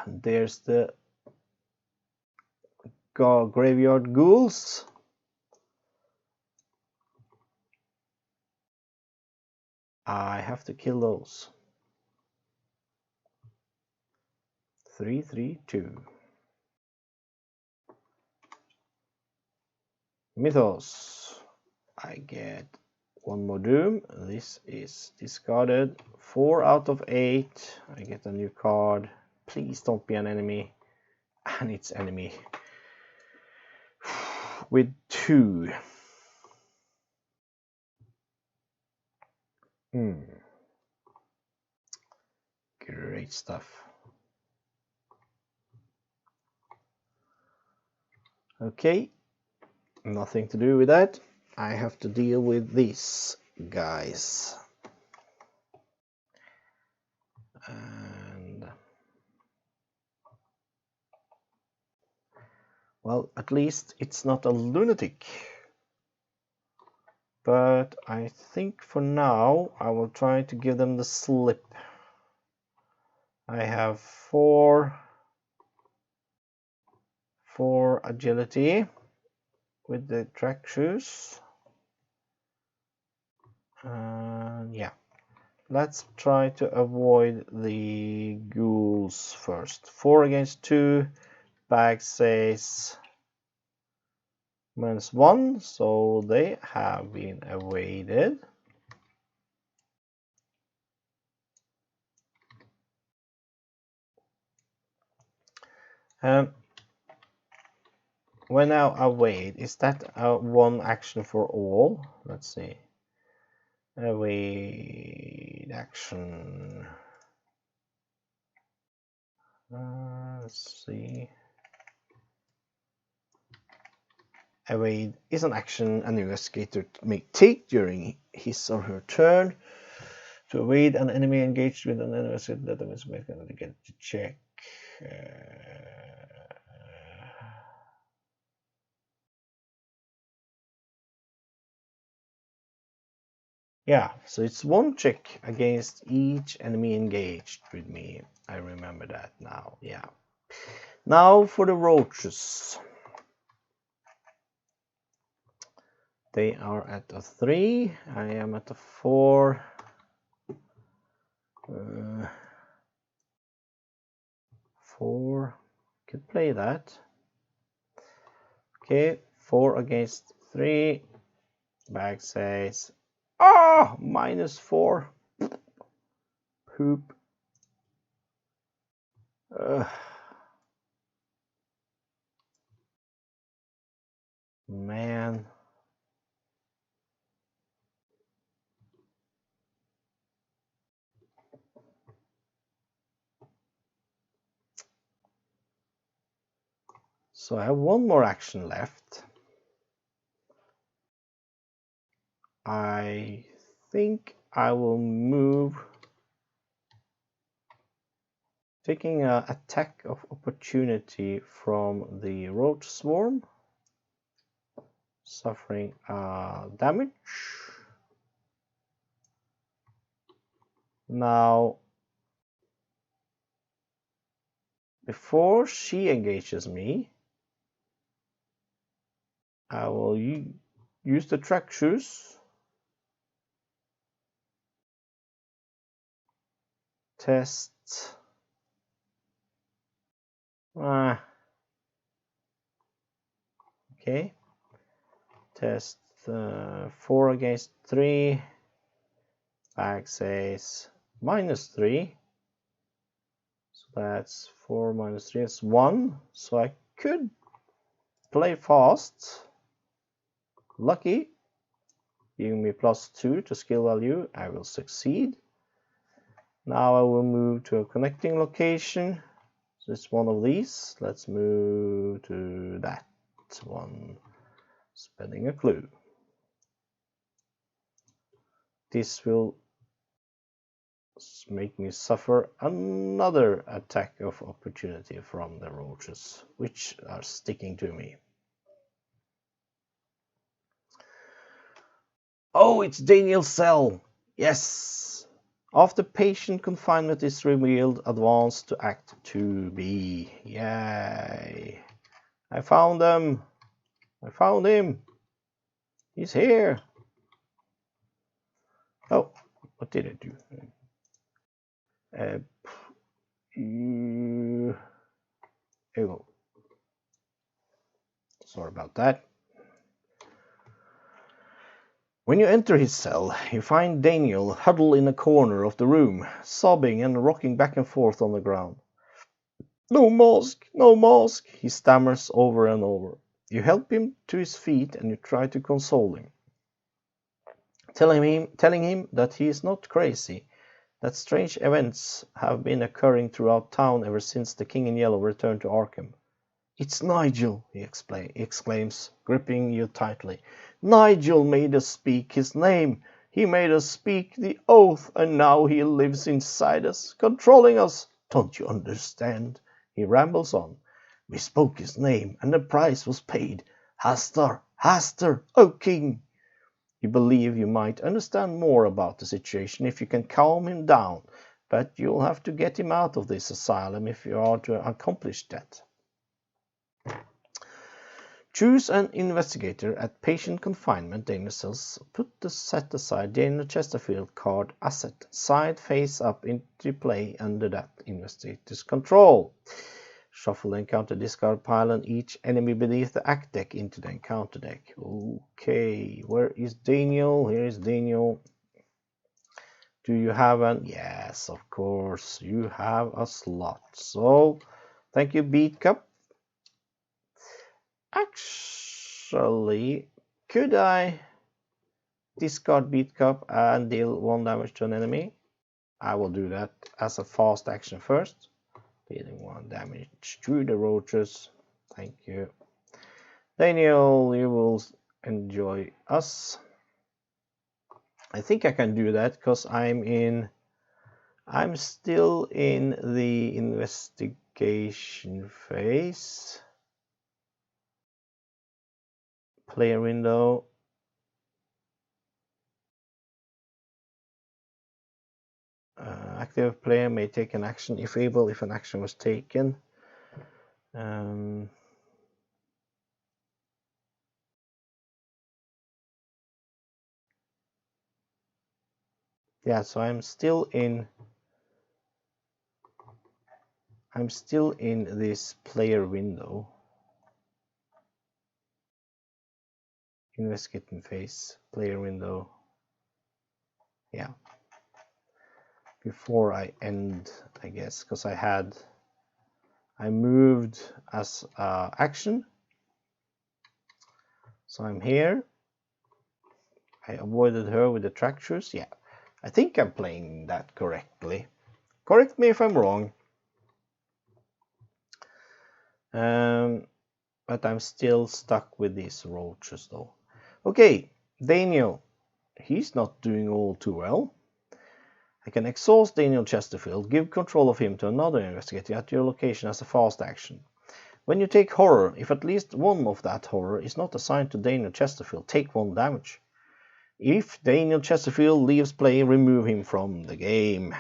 A: There's the graveyard ghouls. I have to kill those. 3/3/2. Mythos. I get one more doom. This is discarded. 4 out of 8. I get a new card. Please don't be an enemy. And it's enemy. With 2. Great stuff. Okay, nothing to do with that. I have to deal with these guys. And well, at least it's not a lunatic. But I think for now I will try to give them the slip. I have 4 agility with the track shoes. Yeah, let's try to avoid the ghouls first. 4 against 2. Bag says -1, so they have been evaded. when I evade, is that one action for all? Let's see. Evade action. Let's see. Evade is an action an investigator may take during his or her turn to evade an enemy engaged with an investigator that is going to get to check. Yeah, so it's one check against each enemy engaged with me. I remember that now. Yeah. Now for the roaches. They are at a 3. I am at a 4. 4. Could play that. Okay, 4 against 3. Bag says, ah, -4. Poop. Man. So I have one more action left. I think I will move, taking an attack of opportunity from the roach swarm, suffering damage. Now, before she engages me, I will use the track shoes. Test. Okay. Test 4 against 3. Bag says -3. So that's 4 minus 3 is 1. So I could play fast. Lucky. Giving me +2 to skill value. I will succeed. Now I will move to a connecting location. So it's one of these. Let's move to that one. Spending a clue. This will make me suffer another attack of opportunity from the roaches, which are sticking to me. Oh, it's Daniel's cell. Yes. After patient confinement is revealed, advance to Act 2B. Yay. I found them. I found him. He's here. Oh, what did I do? Here you go. Sorry about that. When you enter his cell, you find Daniel huddled in a corner of the room, sobbing and rocking back and forth on the ground. No mask, no mask, he stammers over and over. You help him to his feet and you try to console him, telling him that he is not crazy, that strange events have been occurring throughout town ever since the King in Yellow returned to Arkham. It's Nigel, he exclaims, gripping you tightly. Nigel made us speak his name. He made us speak the oath, and now he lives inside us, controlling us. Don't you understand? He rambles on. We spoke his name, and the price was paid. Hastur, Hastur, O King! You believe you might understand more about the situation if you can calm him down, but you'll have to get him out of this asylum if you are to accomplish that. Choose an investigator at patient confinement. Daniel cells. Put the set-aside Daniel Chesterfield card asset side face up into play under that investigator's control. Shuffle the encounter discard pile and each enemy beneath the act deck into the encounter deck. Okay, where is Daniel? Here is Daniel. Do you have an? Yes, of course, you have a slot. So, thank you, Beat Cup. Actually, could I discard Beat Cup and deal 1 damage to an enemy? I will do that as a fast action first. Dealing 1 damage to the roaches. Thank you. Daniel, you will enjoy us. I think I can do that because I'm still in the investigation phase. Player window. Active player may take an action if able, if an action was taken. Yeah, so I'm still in this player window. Investigating phase, player window. Yeah. Before I end, I guess, because I moved as action. So I'm here. I avoided her with the tractors. Yeah, I think I'm playing that correctly. Correct me if I'm wrong. But I'm still stuck with these roaches though. Okay, Daniel. He's not doing all too well. I can exhaust Daniel Chesterfield, give control of him to another investigator at your location as a fast action. When you take horror, if at least one of that horror is not assigned to Daniel Chesterfield, take 1 damage. If Daniel Chesterfield leaves play, remove him from the game.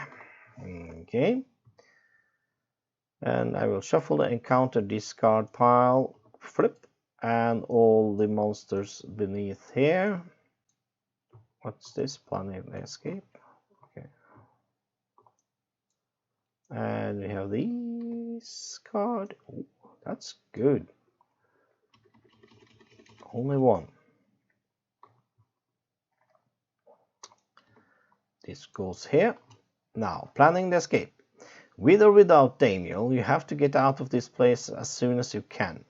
A: Okay. And I will shuffle the encounter discard pile, flip, and all the monsters beneath here. What's this? Planning escape. Okay. And we have this card. Ooh, that's good. Only 1. This goes here. Now, planning the escape. With or without Daniel, you have to get out of this place as soon as you can.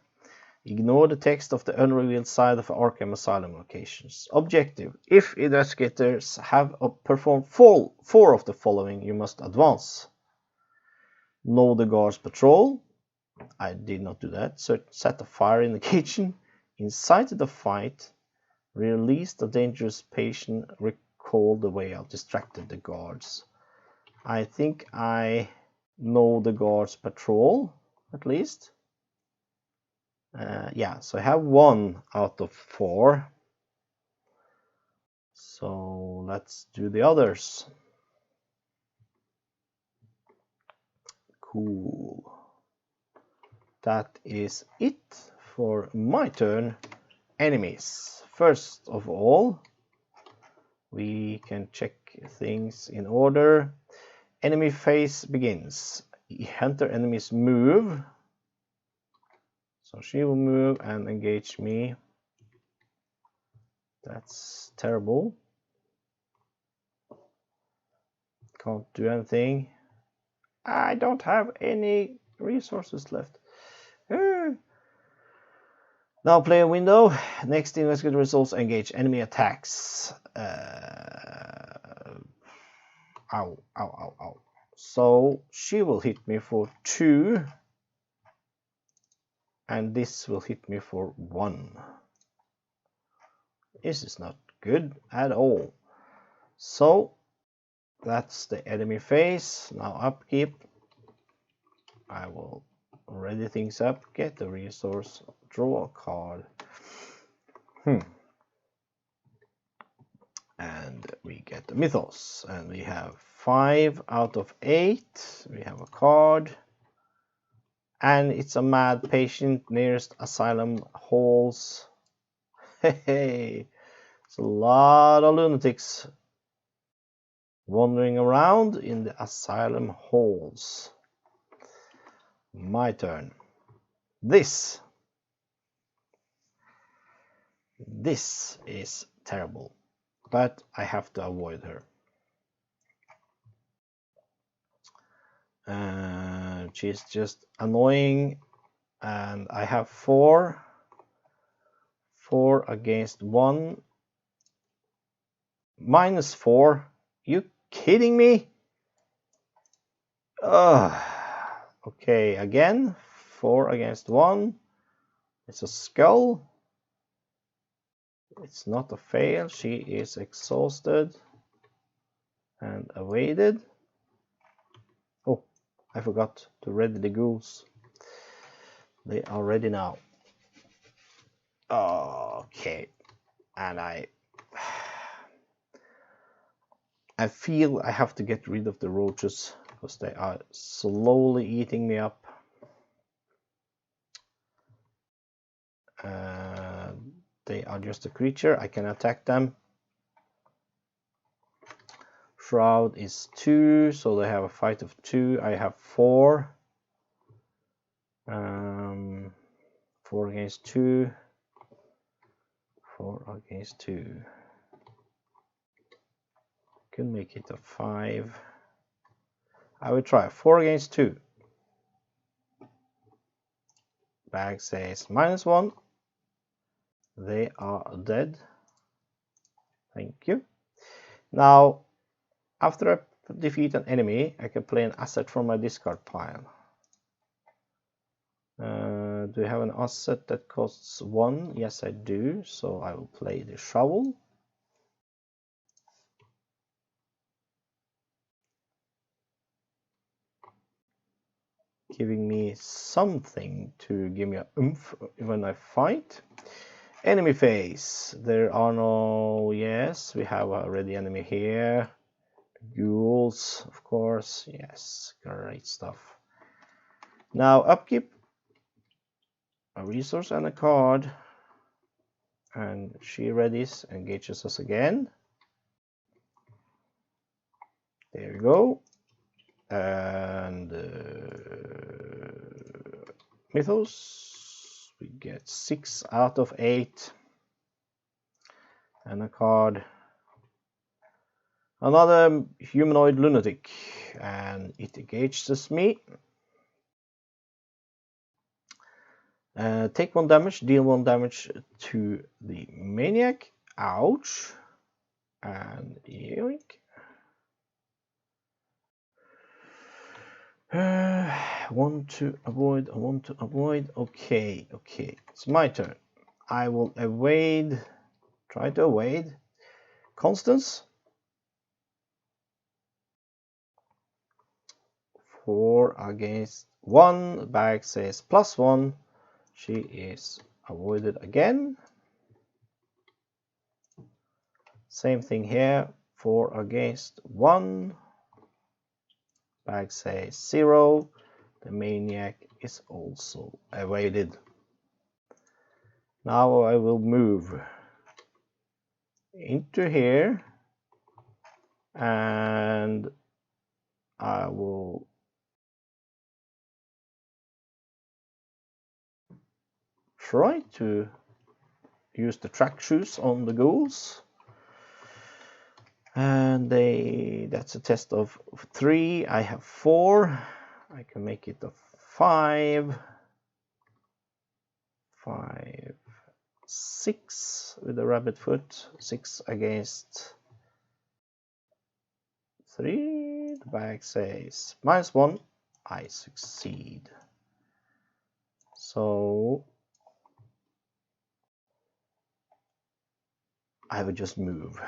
A: Ignore the text of the unrevealed side of Arkham Asylum locations. Objective. If investigators have performed 4 of the following, you must advance. Know the guards patrol. I did not do that. So set a fire in the kitchen. Incited the fight. Released a dangerous patient. Recalled the way out. Distracted the guards. I think I know the guards patrol, at least. Yeah, so I have 1 out of 4. So let's do the others. Cool. That is it for my turn. Enemies. First of all, we can check things in order. Enemy phase begins. Hunter enemies move. So she will move and engage me. That's terrible. Can't do anything. I don't have any resources left. Now player window. Next investigator results engage enemy attacks. Ow, ow, ow, ow. So she will hit me for 2. And this will hit me for 1. This is not good at all. So that's the enemy phase. Now upkeep. I will ready things up, get the resource, draw a card. And we get the mythos. And we have 5 out of 8. We have a card. And it's a mad patient nearest asylum halls. Hey, it's a lot of lunatics wandering around in the asylum halls. My turn. This is terrible, but I have to avoid her. She's just annoying, and I have 4 4 against 1. -4. You kidding me? Okay, again. 4 against 1. It's a skull. It's not a fail. She is exhausted and evaded. Oh, I forgot to ready the ghouls. They are ready now. Okay, and I feel I have to get rid of the roaches because they are slowly eating me up. They are just a creature. I can attack them. Shroud is 2, so they have a fight of 2. I have 4. 4 against 2. 4 against 2. Could make it a 5. I will try 4 against 2. Bag says -1. They are dead. Thank you. Now, after I defeat an enemy, I can play an asset from my discard pile. Do I have an asset that costs 1? Yes, I do. So I will play the shovel. Giving me something to give me a oomph when I fight. Enemy phase. There are no... Yes, we have a ready enemy here. Ghouls, of course. Yes, great stuff. Now upkeep. A resource and a card. And she readies, engages us again. There we go. And Mythos, we get 6 out of 8. And a card. Another humanoid lunatic, and it engages me. Take 1 damage, deal 1 damage to the maniac. Ouch. And yoink. I want to avoid. Okay, it's my turn. I will evade, try to evade. Constance. 4 against 1. Bag says +1. She is avoided again. Same thing here. 4 against 1. Bag says 0. The maniac is also evaded. Now I will move into here and I will try to use the track shoes on the ghouls. And that's a test of 3. I have 4. I can make it a 5. 5, 6 with a rabbit foot. 6 against 3. The bag says -1. I succeed. So I will just move,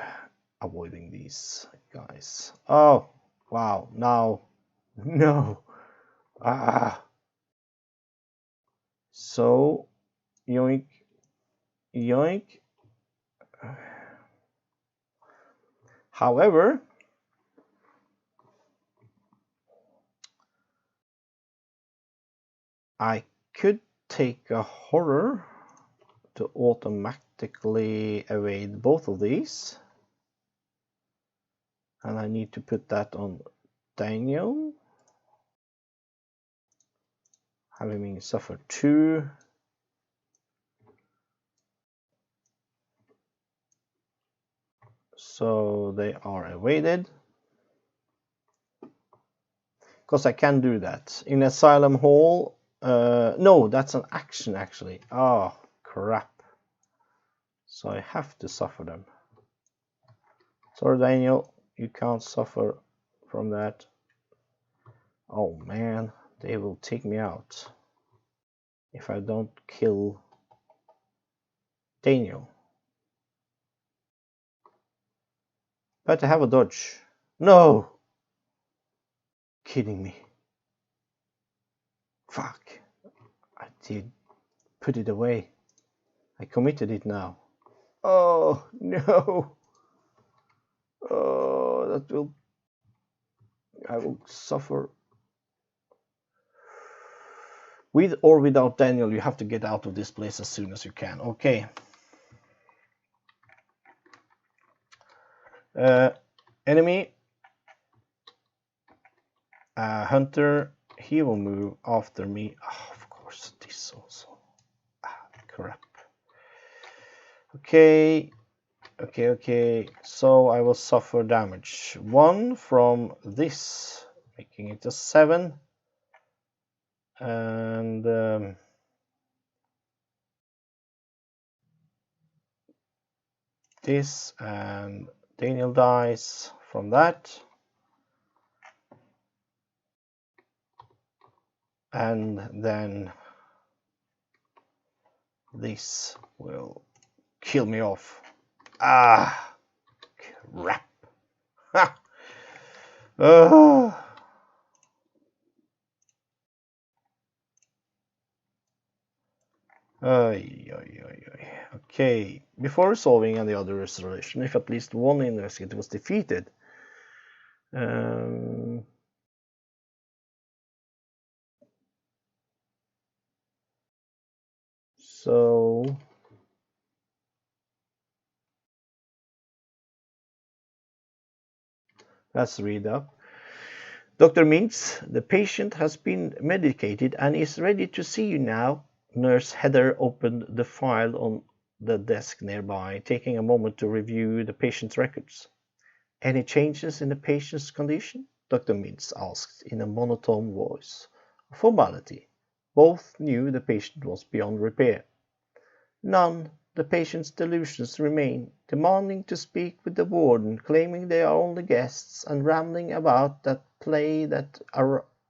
A: avoiding these guys. Oh, wow. Now, no. So, yoink, yoink. However, I could take a horror to automatically evade both of these. And I need to put that on Daniel. Having him suffer 2. So they are evaded. Because I can do that. In Asylum Hall. No, that's an action actually. Oh, crap. so I have to suffer them. Sorry, Daniel, you can't suffer from that. Oh man, they will take me out if I don't kill Daniel. But I have a dodge. No! Kidding me. Fuck. I did put it away. I committed it now. Oh no! Oh, that will... I will suffer. With or without Daniel, you have to get out of this place as soon as you can. Okay. Enemy. Hunter. He will move after me. Oh, of course, this also. Crap. Okay. Okay. So I will suffer damage. 1 from this, making it a 7. And this, and Daniel dies from that. And then this will kill me off. Ah, crap. Ha. Okay, before resolving any other restoration, if at least one investigator was defeated, so let's read up. Dr. Mintz, the patient has been medicated and is ready to see you now. Nurse Heather opened the file on the desk nearby, taking a moment to review the patient's records. Any changes in the patient's condition? Dr. Mintz asked in a monotone voice. A formality. Both knew the patient was beyond repair. None. The patient's delusions remain, demanding to speak with the warden, claiming they are only guests, and rambling about that play that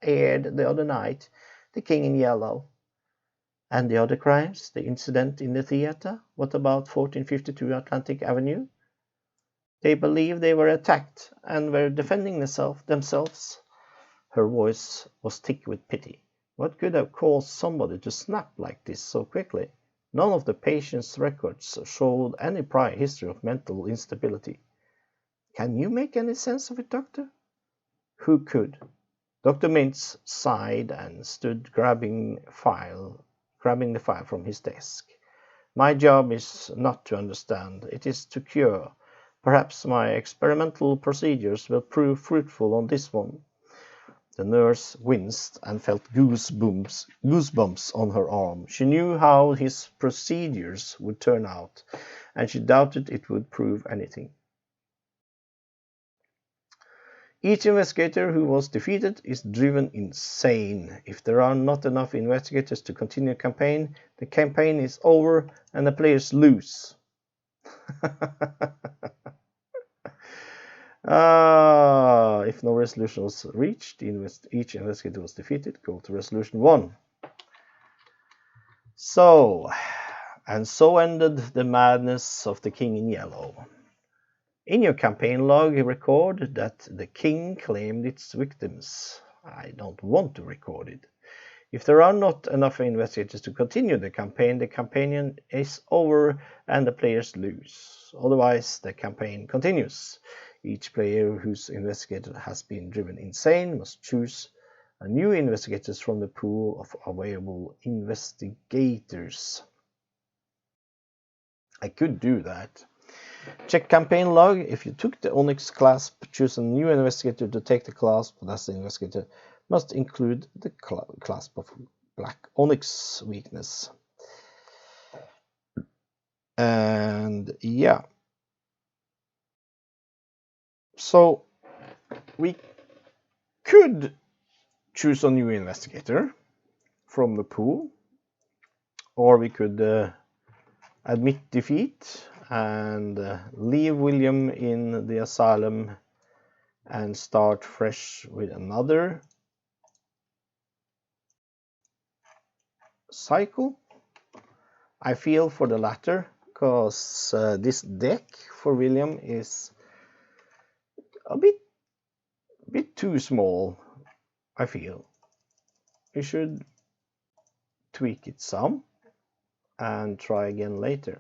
A: aired the other night, The King in Yellow. And the other crimes? The incident in the theater? What about 1452 Atlantic Avenue? They believe they were attacked and were defending themselves. Her voice was thick with pity. What could have caused somebody to snap like this so quickly? None of the patient's records showed any prior history of mental instability. Can you make any sense of it, Doctor? Who could? Dr. Mintz sighed and stood grabbing the file from his desk. My job is not to understand, it is to cure. Perhaps my experimental procedures will prove fruitful on this one. The nurse winced and felt goosebumps on her arm. She knew how his procedures would turn out, and she doubted it would prove anything. Each investigator who was defeated is driven insane. If there are not enough investigators to continue the campaign is over and the players lose. If no resolution was reached, each investigator was defeated. Go to resolution 1. So ended the madness of the King in Yellow. In your campaign log, record that the king claimed its victims. I don't want to record it. If there are not enough investigators to continue the campaign is over and the players lose. Otherwise, the campaign continues. Each player whose investigator has been driven insane must choose a new investigators from the pool of available investigators. I could do that. Check campaign log. If you took the Onyx clasp, choose a new investigator to take the clasp. That's the investigator must include the clasp of Black Onyx weakness. And yeah. So we could choose a new investigator from the pool, or we could admit defeat and leave William in the asylum and start fresh with another cycle. I feel for the latter, because this deck for William is a bit too small. I feel we should tweak it some and try again later.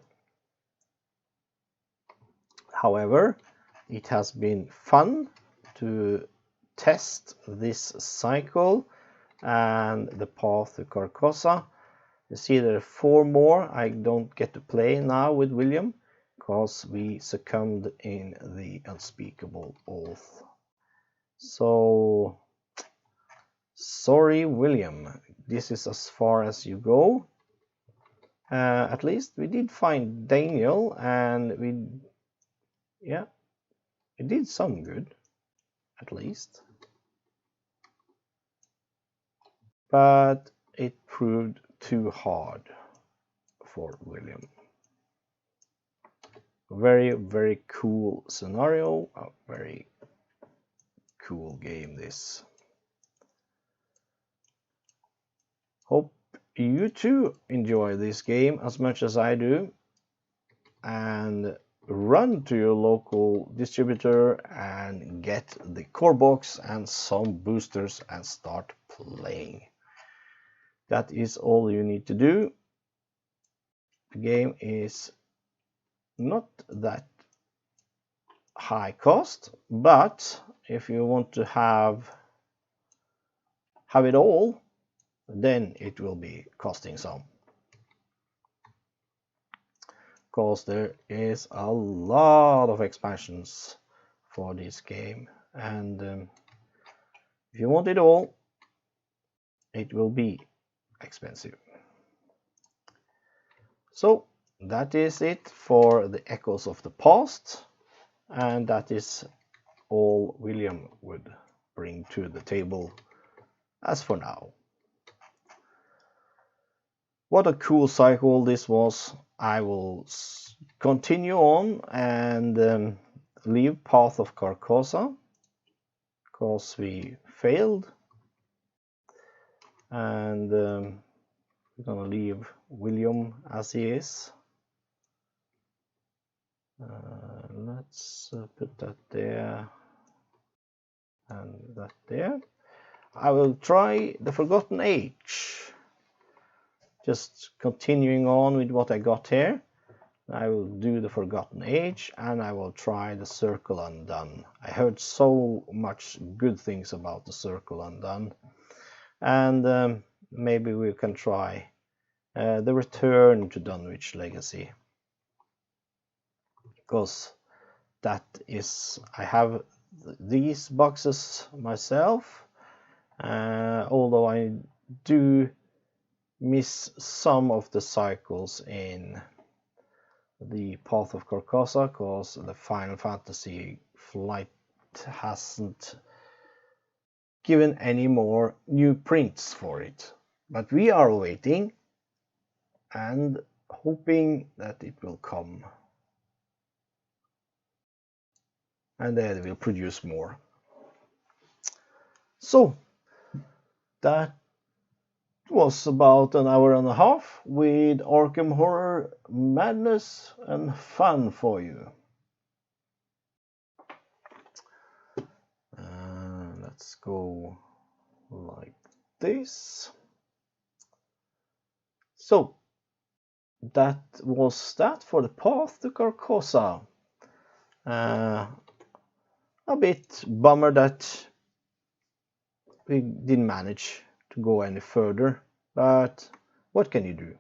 A: However, it has been fun to test this cycle and the path to Carcossa. You see there are 4 more I don't get to play now with William because we succumbed in the Unspeakable Oath. So sorry, William, this is as far as you go. At least we did find Daniel, and we did some good, at least. But it proved too hard for William. Very, very cool scenario, a very cool game this. Hope you too enjoy this game as much as I do, and run to your local distributor and get the core box and some boosters and start playing. That is all you need to do. The game is not that high cost, but if you want to have it all, then it will be costing some, because there is a lot of expansions for this game, and if you want it all, it will be expensive. So that is it for the Echoes of the Past, and that is all William would bring to the table as for now. What a cool cycle this was. I will continue on and leave Path of Carcossa because we failed, and we're gonna leave William as he is. Let's put that there and that there. I will try the Forgotten Age. Just continuing on with what I got here. I will do the Forgotten Age, and I will try the Circle Undone. I heard so much good things about the Circle Undone, and maybe we can try the Return to Dunwich Legacy, because that is, I have these boxes myself, although I do miss some of the cycles in the Path of Carcossa, because the Final Fantasy Flight hasn't given any more new prints for it. But we are waiting and hoping that it will come, and they will produce more. So that was about an hour and a half with Arkham Horror madness and fun for you. Let's go like this. So that was that for the Path to Carcossa. A bit bummer that we didn't manage to go any further, but what can you do?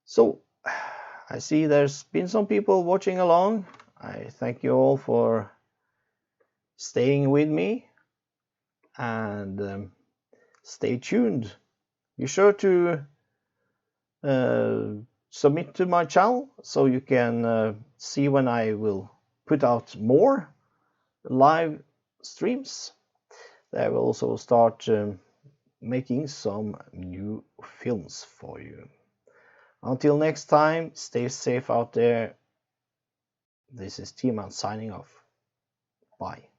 A: So I see there's been some people watching along. I thank you all for staying with me, and stay tuned. Be sure to submit to my channel so you can see when I will put out more live streams. I will also start making some new films for you. Until next time, stay safe out there. This is T-Man signing off. Bye.